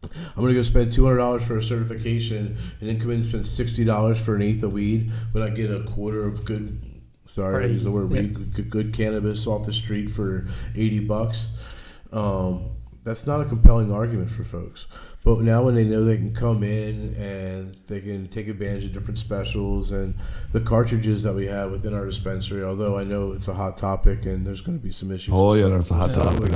I'm going to go spend $200 for a certification and then come in and spend $60 for an eighth of weed when I get a quarter of good, sorry, I use the word weed, good cannabis off the street for $80. That's not a compelling argument for folks. But now when they know they can come in and they can take advantage of different specials and the cartridges that we have within our dispensary, although I know it's a hot topic and there's going to be some issues. Oh, yeah, that's a hot topic.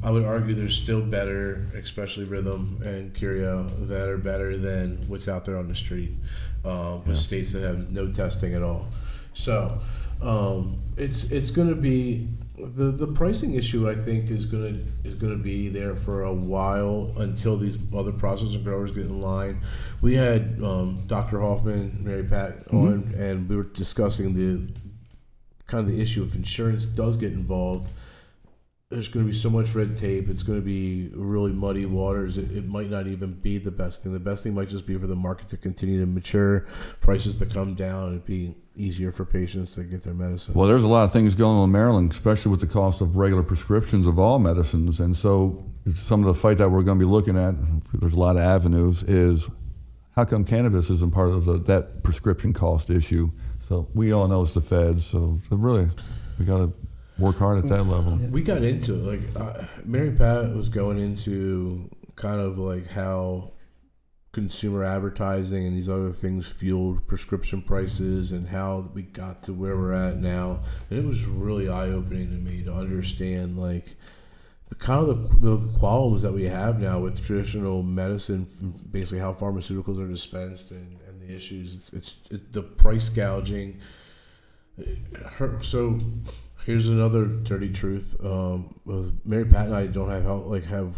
I would argue there's still better, especially Rhythm and Curio, that are better than what's out there on the street with states that have no testing at all. So it's going to be... The pricing issue, I think, is gonna be there for a while until these other processor growers get in line. We had Dr. Hoffman, Mary Pat on, and we were discussing the issue if insurance does get involved. There's going to be so much red tape. It's going to be really muddy waters. It might not even be the best thing. The best thing might just be for the market to continue to mature, prices to come down, and it'd be easier for patients to get their medicine. Well, there's a lot of things going on in Maryland, especially with the cost of regular prescriptions of all medicines. And so some of the fight that we're going to be looking at, there's a lot of avenues, is how come cannabis isn't part of that prescription cost issue? So we all know it's the feds. So really, we got to work hard at that level. We got into it. Mary Pat was going into kind of like how consumer advertising and these other things fueled prescription prices and how we got to where we're at now. And it was really eye-opening to me to understand like the qualms that we have now with traditional medicine, basically how pharmaceuticals are dispensed and the issues. It's the price gouging. So here's another dirty truth. Mary Pat and I don't have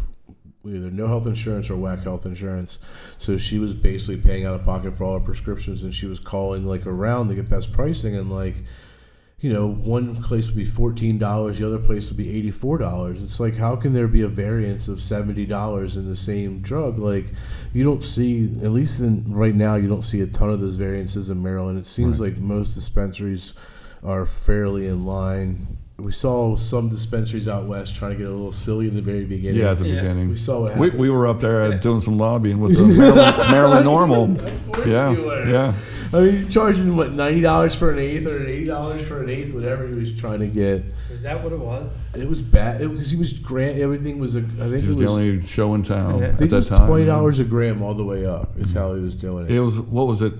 either no health insurance or whack health insurance. So she was basically paying out of pocket for all her prescriptions, and she was calling like around to get best pricing, and one place would be $14, the other place would be $84. It's like, how can there be a variance of $70 in the same drug? Like, you don't see, at least right now, you don't see a ton of those variances in Maryland. It seems like most dispensaries are fairly in line. We saw some dispensaries out west trying to get a little silly in the very beginning. Yeah, at the beginning. We saw what happened. We were up there doing some lobbying with the Maryland Normal. Of course you were. Yeah. I mean, charging $90 for an eighth or $80 for an eighth, whatever he was trying to get. Is that what it was? It was bad because he was everything was. I think it was the only show in town I think at it that was time. $20 a gram all the way up. Is how he was doing it. It was, what was it?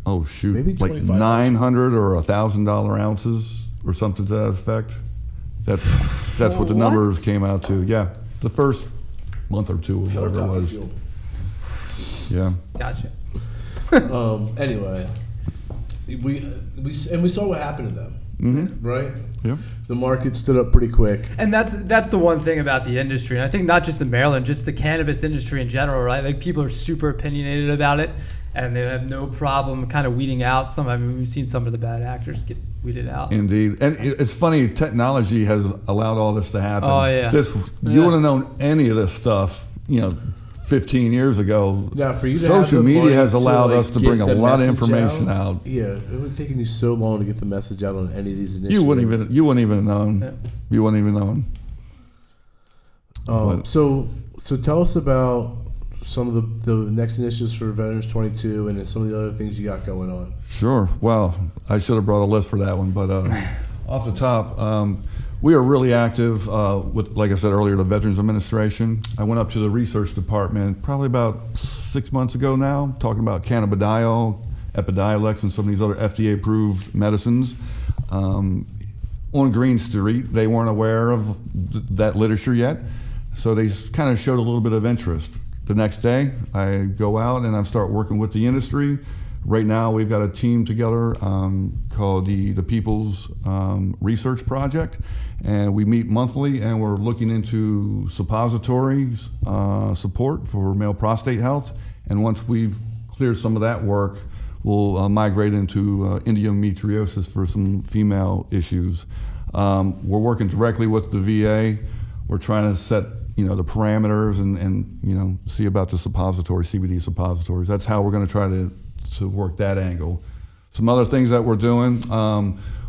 Oh shoot, maybe like 900 or $1,000 ounces or something to that effect. That's what the numbers came out to. Yeah, the first month or two or whatever it was. Yeah. Gotcha. Anyway, we saw what happened to them, right? Yeah. The market stood up pretty quick. And that's the one thing about the industry, and I think not just in Maryland, just the cannabis industry in general, right? Like, people are super opinionated about it, and they have no problem kind of weeding out some. I mean, we've seen some of the bad actors get weeded out. Indeed. And it's funny, technology has allowed all this to happen. Oh, yeah. You wouldn't have known any of this stuff, 15 years ago. Now, for you to social media has allowed us to bring a lot of information out. Yeah, it would have taken you so long to get the message out on any of these initiatives. You wouldn't even have known. Yeah. You wouldn't even known. So tell us about some of the next initiatives for Veterans 22 and some of the other things you got going on. Sure. Well, I should have brought a list for that one, but off the top, we are really active with, like I said earlier, the Veterans Administration. I went up to the research department probably about 6 months ago now, talking about cannabidiol, Epidiolex, and some of these other FDA-approved medicines. On Green Street, they weren't aware of that literature yet, so they kind of showed a little bit of interest. the next day, I go out and I start working with the industry. Right now, we've got a team together called the People's Research Project, and we meet monthly, and we're looking into suppositories support for male prostate health. And once we've cleared some of that work, we'll migrate into endometriosis for some female issues. We're working directly with the VA. We're trying to set the parameters and see about the CBD suppositories. That's how we're going to try to work that angle. Some other things that we're doing,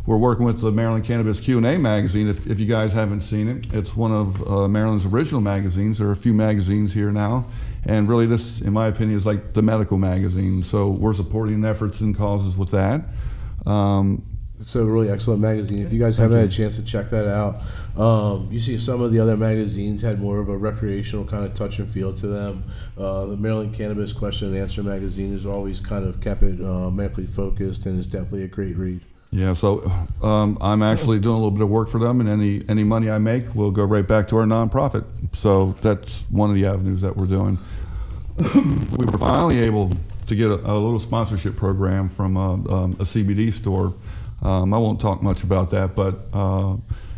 we're working with the Maryland Cannabis Q&A magazine. If you guys haven't seen it, it's one of Maryland's original magazines. There are a few magazines here now, and really this, in my opinion, is like the medical magazine. So we're supporting efforts and causes with that. It's a really excellent magazine. If you guys haven't had a chance to check that out, you see some of the other magazines had more of a recreational kind of touch and feel to them. The Maryland Cannabis Question and Answer magazine has always kind of kept it medically focused, and is definitely a great read. Yeah, so I'm actually doing a little bit of work for them, and any money I make will go right back to our nonprofit. So that's one of the avenues that we're doing. We were finally able to get a little sponsorship program from a CBD store. I won't talk much about that, but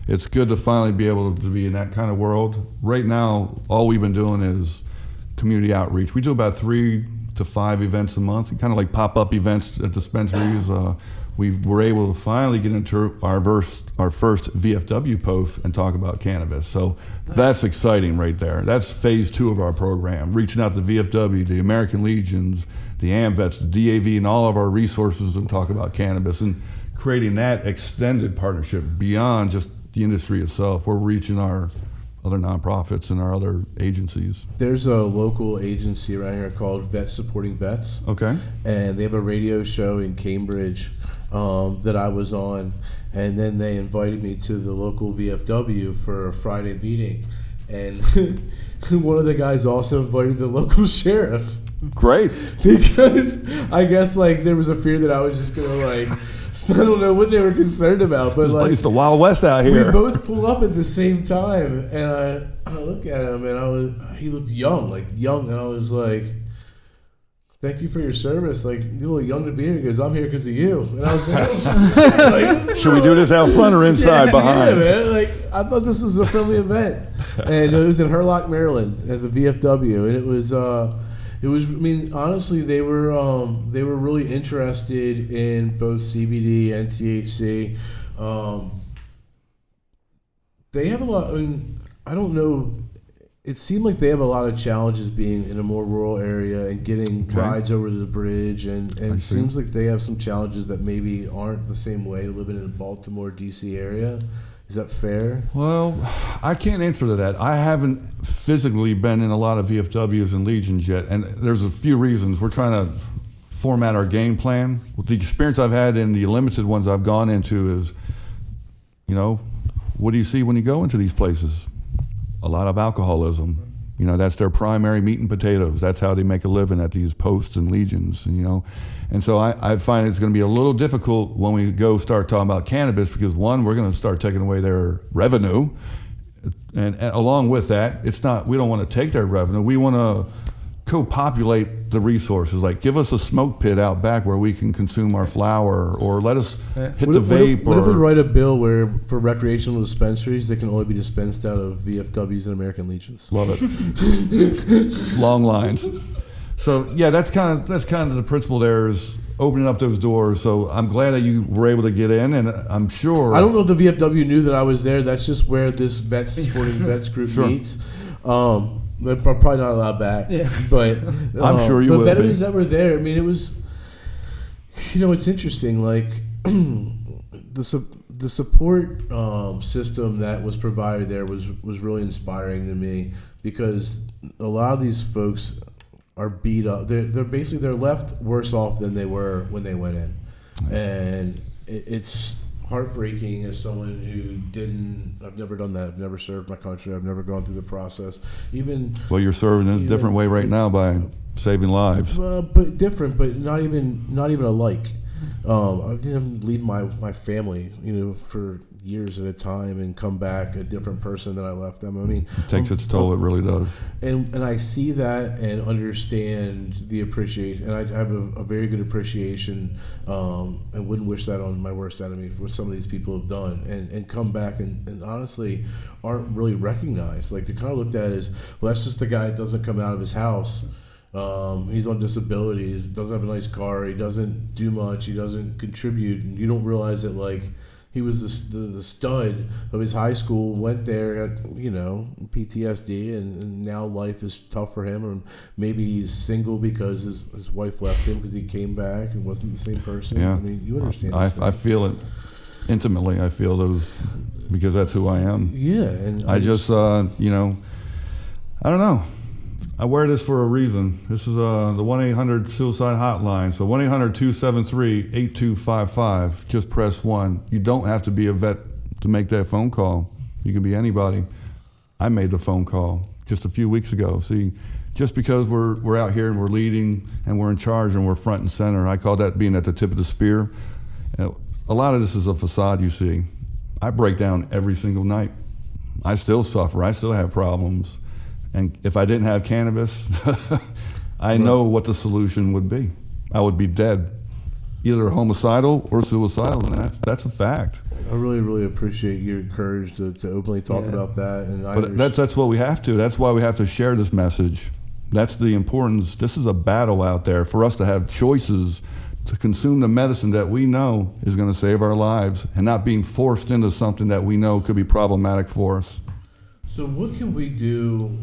it's good to finally be able to be in that kind of world. Right now, all we've been doing is community outreach. We do about 3 to 5 events a month, kind of like pop-up events at dispensaries. We were able to finally get into our first VFW post and talk about cannabis. So that's exciting right there. That's phase 2 of our program, reaching out to VFW, the American Legions, the AMVETS, the DAV, and all of our resources and talk about cannabis, and creating that extended partnership beyond just the industry itself. We're reaching our other nonprofits and our other agencies. There's a local agency around here called Vets Supporting Vets. Okay. And they have a radio show in Cambridge that I was on, and then they invited me to the local VFW for a Friday meeting, and one of the guys also invited the local sheriff. Great. Because I guess there was a fear that I was just gonna so I don't know what they were concerned about, but it's the Wild West out here. We both pull up at the same time, and I look at him, and he looked young, and I was like, "Thank you for your service. You're a little young to be here." He goes, "I'm here because of you." And I was like, "Should we do this out front or inside behind?" Yeah, man. I thought this was a friendly event, and it was in Hurlock, Maryland, at the VFW, and it was. I mean, honestly, they were really interested in both CBD and THC. They have a lot. I mean, I don't know. It seemed like they have a lot of challenges being in a more rural area and getting rides over the bridge, and it seems like they have some challenges that maybe aren't the same way living in the Baltimore, D.C. area. Is that fair? Well, I can't answer to that. I haven't physically been in a lot of VFWs and Legions yet, and there's a few reasons. We're trying to format our game plan. The experience I've had in the limited ones I've gone into is, what do you see when you go into these places? A lot of alcoholism. That's their primary meat and potatoes. That's how they make a living at these posts and Legions, And so I find it's going to be a little difficult when we go start talking about cannabis, because one, we're going to start taking away their revenue. And along with that, we don't want to take their revenue. We want to co-populate the resources. Give us a smoke pit out back where we can consume our flower, or let us hit the vape. What if we write a bill where for recreational dispensaries, they can only be dispensed out of VFWs and American Legions? Love it. Long lines. So yeah, that's kind of the principle there, is opening up those doors. So I'm glad that you were able to get in, and I'm sure. I don't know if the VFW knew that I was there. That's just where this Vets Supporting Vets group meets. They're probably not allowed back, but I'm sure you will. The veterans that were there, I mean, it was, it's interesting. The support system that was provided there was really inspiring to me, because a lot of these folks are beat up. They're left worse off than they were when they went in, and it's heartbreaking as someone who I've never done that. I've never served my country. I've never gone through the process. Well, you're serving in a different way right now by saving lives. But different, but not even alike. I didn't leave my family, for years at a time and come back a different person than I left them. I mean, it takes its toll. It really does. And I see that and understand the appreciation. And I have a very good appreciation and wouldn't wish that on my worst enemy for what some of these people have done and come back and honestly aren't really recognized. Like, they're kind of looked at as, well, that's just the guy that doesn't come out of his house. He's on disability, he doesn't have a nice car, he doesn't do much, he doesn't contribute, and you don't realize that, like, he was the stud of his high school, went there, had, PTSD, and now life is tough for him, or maybe he's single because his wife left him because he came back and wasn't the same person. Yeah. I mean, you understand. I feel it intimately. I feel those because that's who I am. Yeah, and I just I don't know. I wear this for a reason. This is the 1-800 suicide hotline. So 1-800-273-8255. Just press 1. You don't have to be a vet to make that phone call. You can be anybody. I made the phone call just a few weeks ago. See, just because we're out here and we're leading and we're in charge and we're front and center, I call that being at the tip of the spear. A lot of this is a facade, you see. I break down every single night. I still suffer. I still have problems. And if I didn't have cannabis, I know what the solution would be. I would be dead, either homicidal or suicidal, and that's a fact. I really, really appreciate your courage to openly talk about that. And that's what we have to. That's why we have to share this message. That's the importance. This is a battle out there for us to have choices to consume the medicine that we know is going to save our lives and not being forced into something that we know could be problematic for us. So what can we do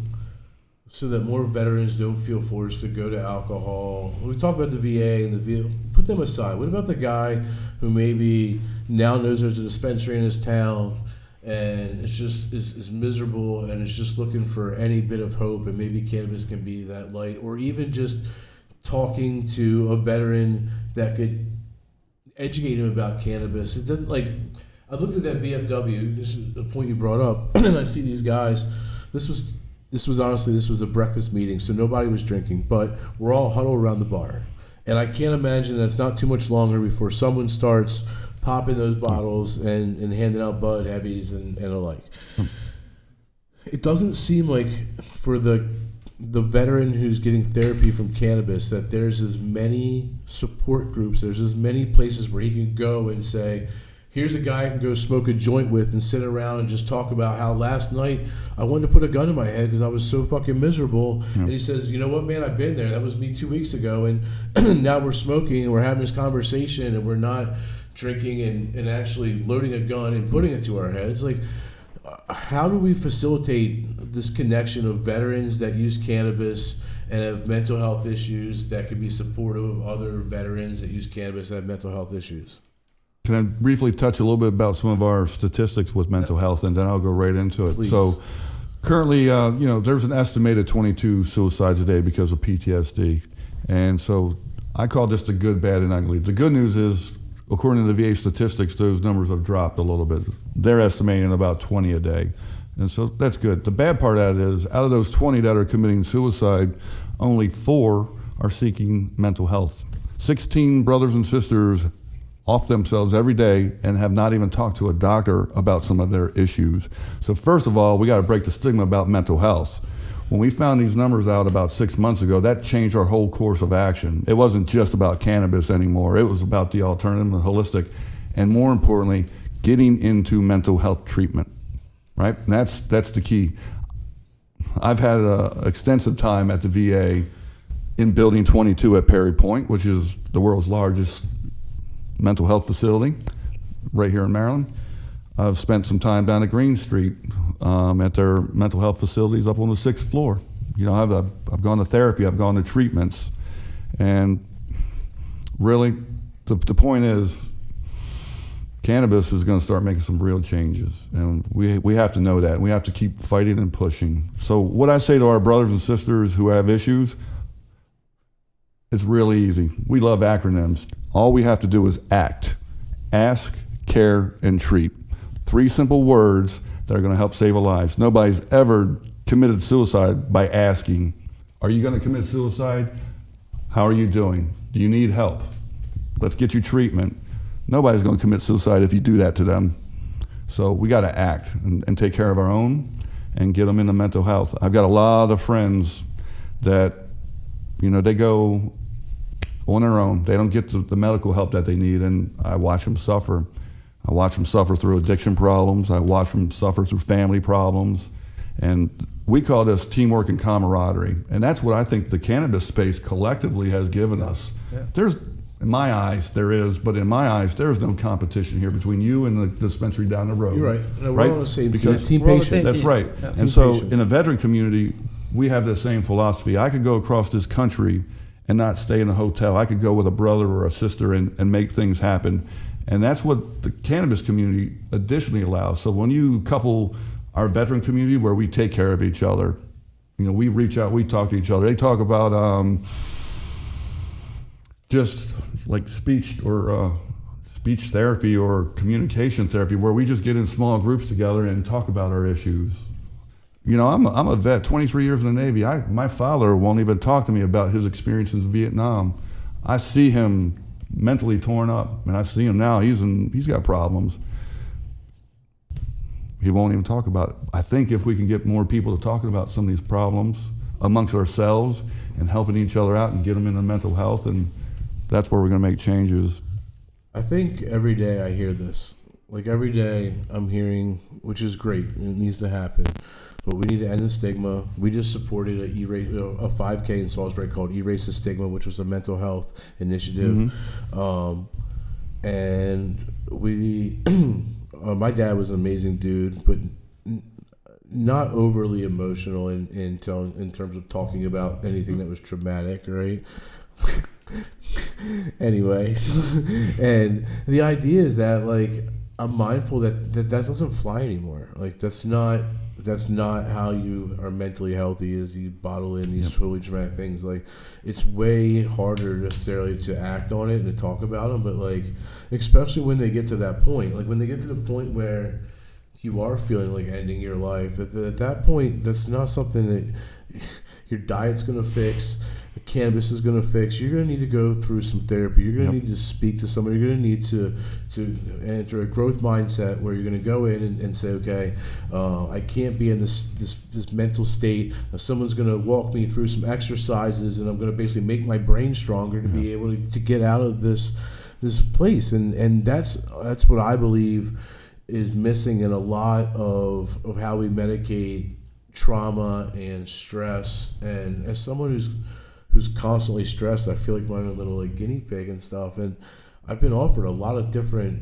so that more veterans don't feel forced to go to alcohol? We talk about the VA and the VA, put them aside. What about the guy who maybe now knows there's a dispensary in his town and it's just is miserable and is just looking for any bit of hope, and maybe cannabis can be that light, or even just talking to a veteran that could educate him about cannabis. It doesn't, like, I looked at that VFW, this is the point you brought up, and I see these guys. This was a breakfast meeting, so nobody was drinking, but we're all huddled around the bar. And I can't imagine that it's not too much longer before someone starts popping those bottles and handing out Bud Heavies and alike. It doesn't seem like for the veteran who's getting therapy from cannabis that there's as many support groups, there's as many places where he can go and say, here's a guy I can go smoke a joint with and sit around and just talk about how last night I wanted to put a gun in my head because I was so fucking miserable. Yeah. And he says, you know what, man, I've been there. That was me 2 weeks ago. And now we're smoking and we're having this conversation and we're not drinking and actually loading a gun and putting it to our heads. Like, how do we facilitate this connection of veterans that use cannabis and have mental health issues that can be supportive of other veterans that use cannabis that have mental health issues? Can I briefly touch a little bit about some of our statistics with mental health, and then I'll go right into it. Please. So currently, there's an estimated 22 suicides a day because of PTSD. And so I call this the good, bad, and ugly. The good news is, according to the VA statistics, those numbers have dropped a little bit. They're estimating about 20 a day. And so that's good. The bad part of that is, out of those 20 that are committing suicide, only 4 are seeking mental health. 16 brothers and sisters off themselves every day and have not even talked to a doctor about some of their issues. So first of all, we got to break the stigma about mental health. When we found these numbers out about 6 months ago, that changed our whole course of action. It wasn't just about cannabis anymore. It was about the alternative and holistic, and more importantly, getting into mental health treatment, right? And that's the key. I've had an extensive time at the VA in Building 22 at Perry Point, which is the world's largest mental health facility right here in Maryland. I've spent some time down at Green Street at their mental health facilities up on the 6th floor. I've gone to therapy, I've gone to treatments, and really the point is cannabis is going to start making some real changes, and we have to know that. We have to keep fighting and pushing. So what I say to our brothers and sisters who have issues, it's really easy. We love acronyms. All we have to do is act. Ask, care, and treat. 3 simple words that are going to help save a life. Nobody's ever committed suicide by asking, are you going to commit suicide? How are you doing? Do you need help? Let's get you treatment. Nobody's going to commit suicide if you do that to them. So we got to act and take care of our own and get them into mental health. I've got a lot of friends that, they go on their own. They don't get the medical help that they need, and I watch them suffer. I watch them suffer through addiction problems. I watch them suffer through family problems. And we call this teamwork and camaraderie. And that's what I think the cannabis space collectively has given us. Yeah. In my eyes, there is, but in my eyes, there is no competition here between you and the dispensary down the road. You're right. No, we're right? on the same because team patient. That's right. Yeah. And Team so patient. in a veteran community, we have the same philosophy. I could go across this country and not stay in a hotel. I could go with a brother or a sister and make things happen. And that's what the cannabis community additionally allows. So when you couple our veteran community where we take care of each other, we reach out, we talk to each other. They talk about just like speech therapy or communication therapy, where we just get in small groups together and talk about our issues. I'm a vet, 23 years in the Navy. My father won't even talk to me about his experiences in Vietnam. I see him mentally torn up, and I see him now. He's got problems. He won't even talk about it. I think if we can get more people to talking about some of these problems amongst ourselves and helping each other out and get them into mental health, and that's where we're going to make changes. I think every day I hear this. Like every day I'm hearing, which is great, and it needs to happen, but we need to end the stigma. We just supported a 5K in Salisbury called Erase the Stigma, which was a mental health initiative. And we, my dad was an amazing dude, but not overly emotional in terms of talking about anything that was traumatic, right? Anyway, and the idea is that, like, I'm mindful that doesn't fly anymore. Like, that's not how you are mentally healthy, is you bottle in these totally dramatic things. Like, it's way harder necessarily to act on it and to talk about them, but, like, especially when they get to that point, like when they get to the point where you are feeling like ending your life, at that point, that's not something that your diet's going to fix, cannabis is going to fix. You're going to need to go through some therapy. You're going to need to speak to somebody. You're going to need to enter a growth mindset where you're going to go in and say, okay, I can't be in this mental state. Someone's going to walk me through some exercises, and I'm going to basically make my brain stronger to be able to get out of this place. And that's what I believe is missing in a lot of how we medicate trauma and stress. And as someone who's constantly stressed, I feel like my own little guinea pig and stuff. And I've been offered a lot of different,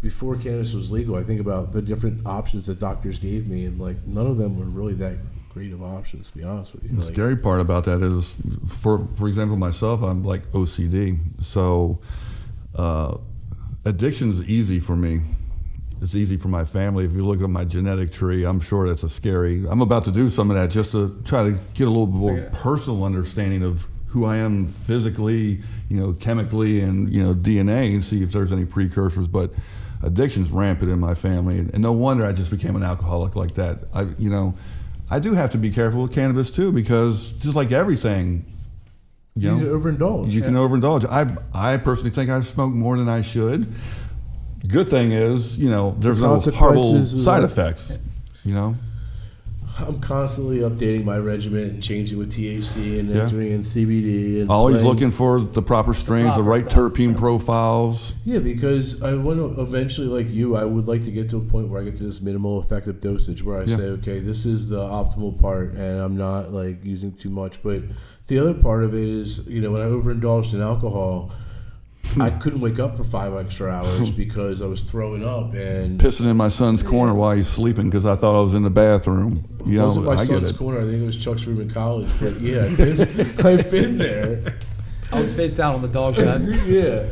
before cannabis was legal, I think about the different options that doctors gave me, and like none of them were really that great of options, to be honest with you. The scary part about that is, for example, myself, I'm like OCD. So addiction is easy for me. It's easy for my family. If you look at my genetic tree, I'm sure that's I'm about to do some of that just to try to get a little bit more personal understanding of who I am physically, chemically, and, DNA, and see if there's any precursors. But addiction's rampant in my family. And no wonder I just became an alcoholic like that. I do have to be careful with cannabis too, because just like everything, you can overindulge. You can overindulge. I personally think I smoke more than I should. Good thing is, there's no horrible side effects, I'm constantly updating my regimen and changing with THC and entering in CBD. And always looking for the proper strains, the right terpene profiles. Yeah, because I want to eventually, like you, I would like to get to a point where I get to this minimal effective dosage where I say, okay, this is the optimal part, and I'm not like using too much. But the other part of it is, when I overindulged in alcohol, I couldn't wake up for 5 extra hours because I was throwing up and pissing in my son's corner while he's sleeping because I thought I was in the bathroom. It wasn't my son's corner. I think it was Chuck's room in college. But yeah, I've been there. I was face down on the dog bed. Yeah.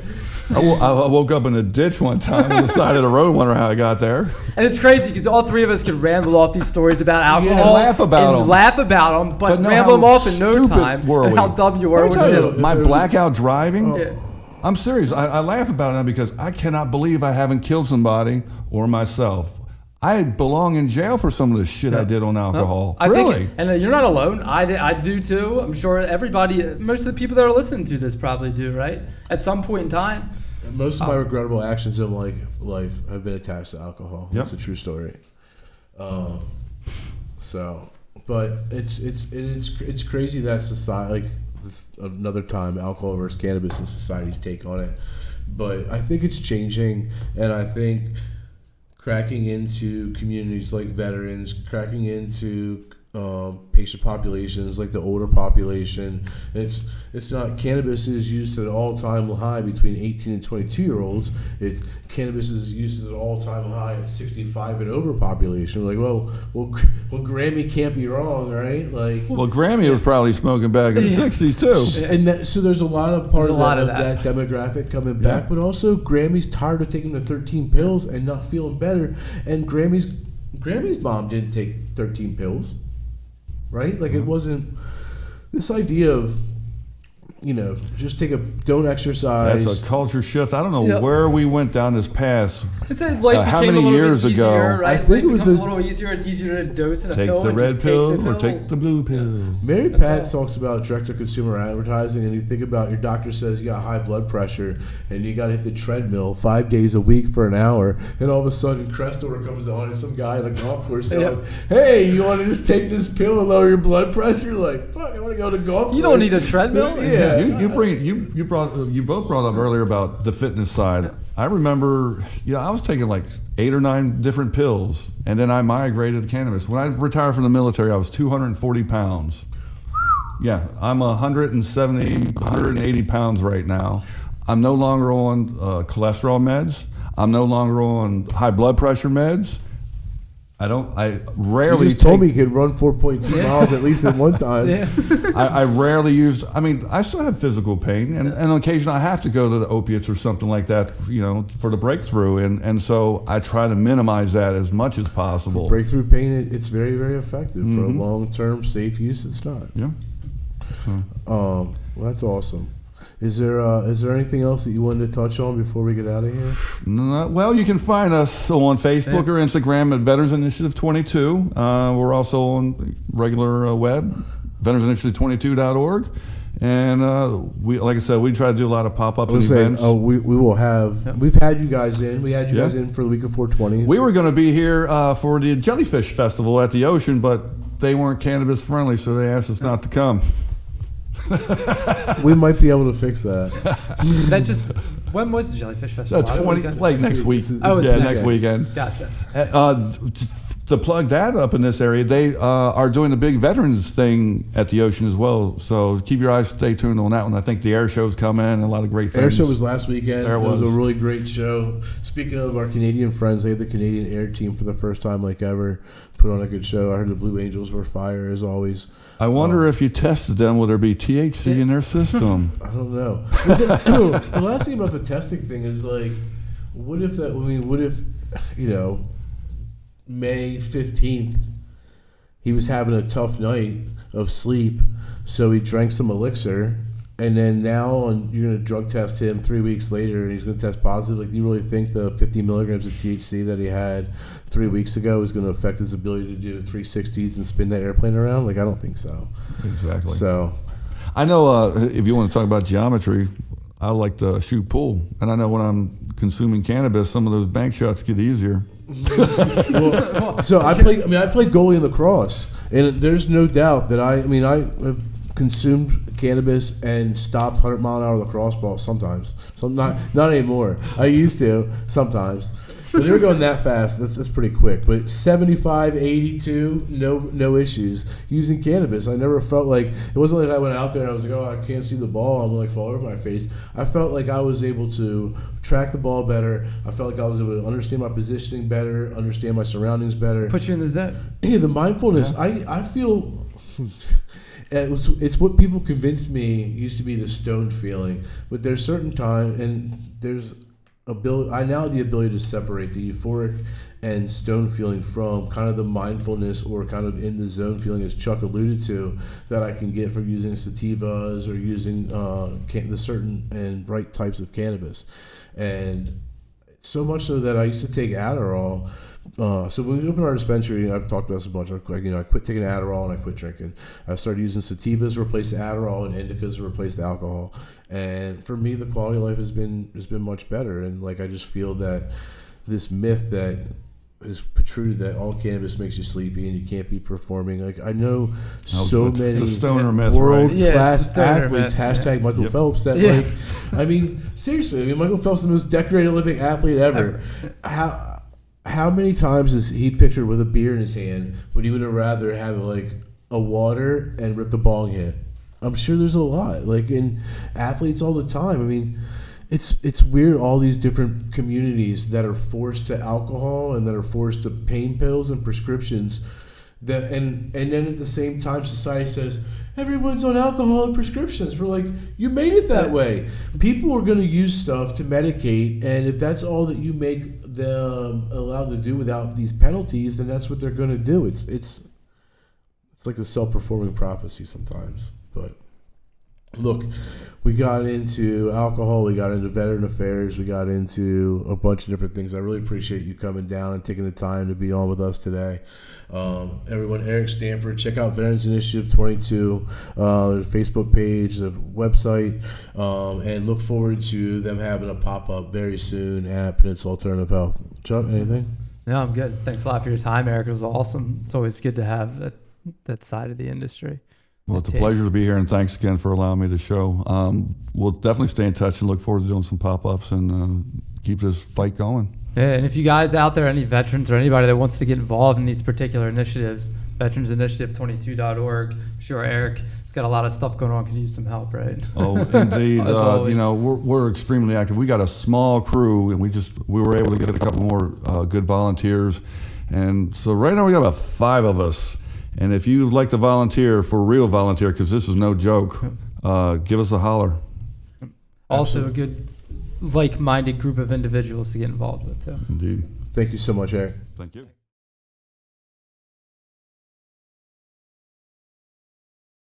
I woke up in a ditch one time on the side of the road, wondering how I got there. And it's crazy because all three of us could ramble off these stories about alcohol and laugh about them, but ramble them off in no time. And how dumb you were when you did it. My blackout driving. I'm serious. I laugh about it now because I cannot believe I haven't killed somebody or myself. I belong in jail for some of the shit I did on alcohol. Think, and you're not alone. I do too. I'm sure everybody, most of the people that are listening to this probably do, right? At some point in time. Most of my regrettable actions in life have been attached to alcohol. Yep. It's a true story. But it's crazy that society, like this, another time, alcohol versus cannabis and society's take on it. But I think it's changing, and I think cracking into communities like veterans, cracking into patient populations like the older population. It's not, cannabis is used at an all-time high between 18 and 22-year-olds. Cannabis is used at an all-time high at 65 and over population. Like, well, Grammy can't be wrong, right? Like, well, Grammy was probably smoking back in the 60s too. And so there's a lot of that demographic coming back, but also Grammy's tired of taking the 13 pills and not feeling better. And Grammy's mom didn't take 13 pills. Right? Like, it wasn't this idea of, just don't exercise. That's a culture shift. I don't know where we went down this path. It's like life how many years easier, ago? Right? I think it was a little easier. It's easier to dose in a pill. Take the red pill or take pills. the blue pill. Mary Pat talks about direct-to-consumer advertising, and you think about your doctor says you got high blood pressure and you got to hit the treadmill 5 days a week for an hour, and all of a sudden Crestor comes on and some guy at a golf course going, "Hey, you want to just take this pill and lower your blood pressure?" Like, fuck, I want to go to golf course. You don't need a treadmill. Yeah. You both brought up earlier about the fitness side. I remember, I was taking like 8 or 9 different pills, and then I migrated to cannabis. When I retired from the military, I was 240 pounds. Yeah, I'm 180 pounds right now. I'm no longer on cholesterol meds. I'm no longer on high blood pressure meds. I rarely. You just told me you could run 4.2 miles at least at one time. Yeah. I rarely use. I still have physical pain, and on occasion I have to go to the opiates or something like that, for the breakthrough, and so I try to minimize that as much as possible. For breakthrough pain, it's very, very effective. For a long-term safe use, it's not. Yeah. Well, that's awesome. Is there anything else that you wanted to touch on before we get out of here? Well, you can find us on Facebook or Instagram at Veterans Initiative 22. We're also on regular web, veteransinitiative22.org. And we, like I said, we try to do a lot of pop-ups and events. We will have. Yep. We've had you guys in. We had you guys in for the week of 420. We were going to be here for the Jellyfish Festival at the Ocean, but they weren't cannabis friendly, so they asked us not to come. We might be able to fix that. When was the Jellyfish Festival? Next week. Next weekend. Gotcha. To plug that up in this area, they are doing the big veterans thing at the Ocean as well. So keep your eyes, stay tuned on that one. I think the air show's coming, a lot of great things. Air show was last weekend. It was a really great show. Speaking of our Canadian friends, they had the Canadian Air team for the first time like ever. Put on a good show. I heard the Blue Angels were fire as always. I wonder if you tested them, will there be THC in their system? I don't know. The last thing about the testing thing is like, what if May 15th, he was having a tough night of sleep, so he drank some elixir, and then now you're going to drug test him 3 weeks later, and he's going to test positive. Like, do you really think the 50 milligrams of THC that he had 3 weeks ago is going to affect his ability to do 360s and spin that airplane around? Like, I don't think so. Exactly. So, I know if you want to talk about geometry, I like to shoot pool, and I know when I'm consuming cannabis, some of those bank shots get easier. So I play goalie in lacrosse, and there's no doubt that I have consumed cannabis and stopped 100-mile-an-hour lacrosse balls sometimes. So not anymore. I used to sometimes. But they were going that fast. That's pretty quick. But 75, 82, no issues using cannabis. I never felt like, it wasn't like I went out there and I was like, I can't see the ball. I'm like fall over my face. I felt like I was able to track the ball better. I felt like I was able to understand my positioning better, understand my surroundings better. Put you in the zone. Yeah, the mindfulness. Yeah. I feel. It's what people convinced me used to be the stoned feeling, but there's certain time and there's I now have the ability to separate the euphoric and stone feeling from kind of the mindfulness or kind of in the zone feeling, as Chuck alluded to, that I can get from using sativas or using the certain and right types of cannabis. And So much so that I used to take Adderall. So when we opened our dispensary, I've talked about this a bunch. I quit taking Adderall and I quit drinking. I started using sativas to replace the Adderall and indicas to replace the alcohol. And for me, the quality of life has been much better. And like I just feel that this myth that is protruded that all cannabis makes you sleepy and you can't be performing. Like I know so many world class athletes, hashtag Michael Phelps, that like, I mean, seriously, I mean, Michael Phelps is the most decorated Olympic athlete ever. How many times is he pictured with a beer in his hand when he would have rather have like a water and rip the bong hit? I'm sure there's a lot. Like in athletes all the time. I mean, it's weird, all these different communities that are forced to alcohol and that are forced to pain pills and prescriptions that and then at the same time society says everyone's on alcohol and prescriptions. We're like, you made it that way. People are going to use stuff to medicate, and if that's all that you make them allowed to do without these penalties, then that's what they're going to do. It's like a self-fulfilling prophecy sometimes. But look, we got into alcohol, we got into veteran affairs, we got into a bunch of different things. I really appreciate you coming down and taking the time to be on with us today. Everyone, Eryck Stamper, check out Veterans Initiative 22, their Facebook page, the website, and look forward to them having a pop-up very soon at Peninsula Alternative Health. Chuck, anything? No, I'm good. Thanks a lot for your time, Eryck. It was awesome. It's always good to have that side of the industry. Well, it's a pleasure to be here, and thanks again for allowing me to show. We'll definitely stay in touch and look forward to doing some pop-ups and keep this fight going. Yeah, and if you guys out there, any veterans or anybody that wants to get involved in these particular initiatives, veteransinitiative22.org. I'm sure Eryck has got a lot of stuff going on, could use some help, right? Oh, indeed. We're extremely active. We got a small crew, and we were able to get a couple more good volunteers. And so right now we got about 5 of us. And if you'd like to volunteer, for real volunteer, because this is no joke, give us a holler. Also a good like-minded group of individuals to get involved with, too. Indeed. Thank you so much, Eryck. Thank you.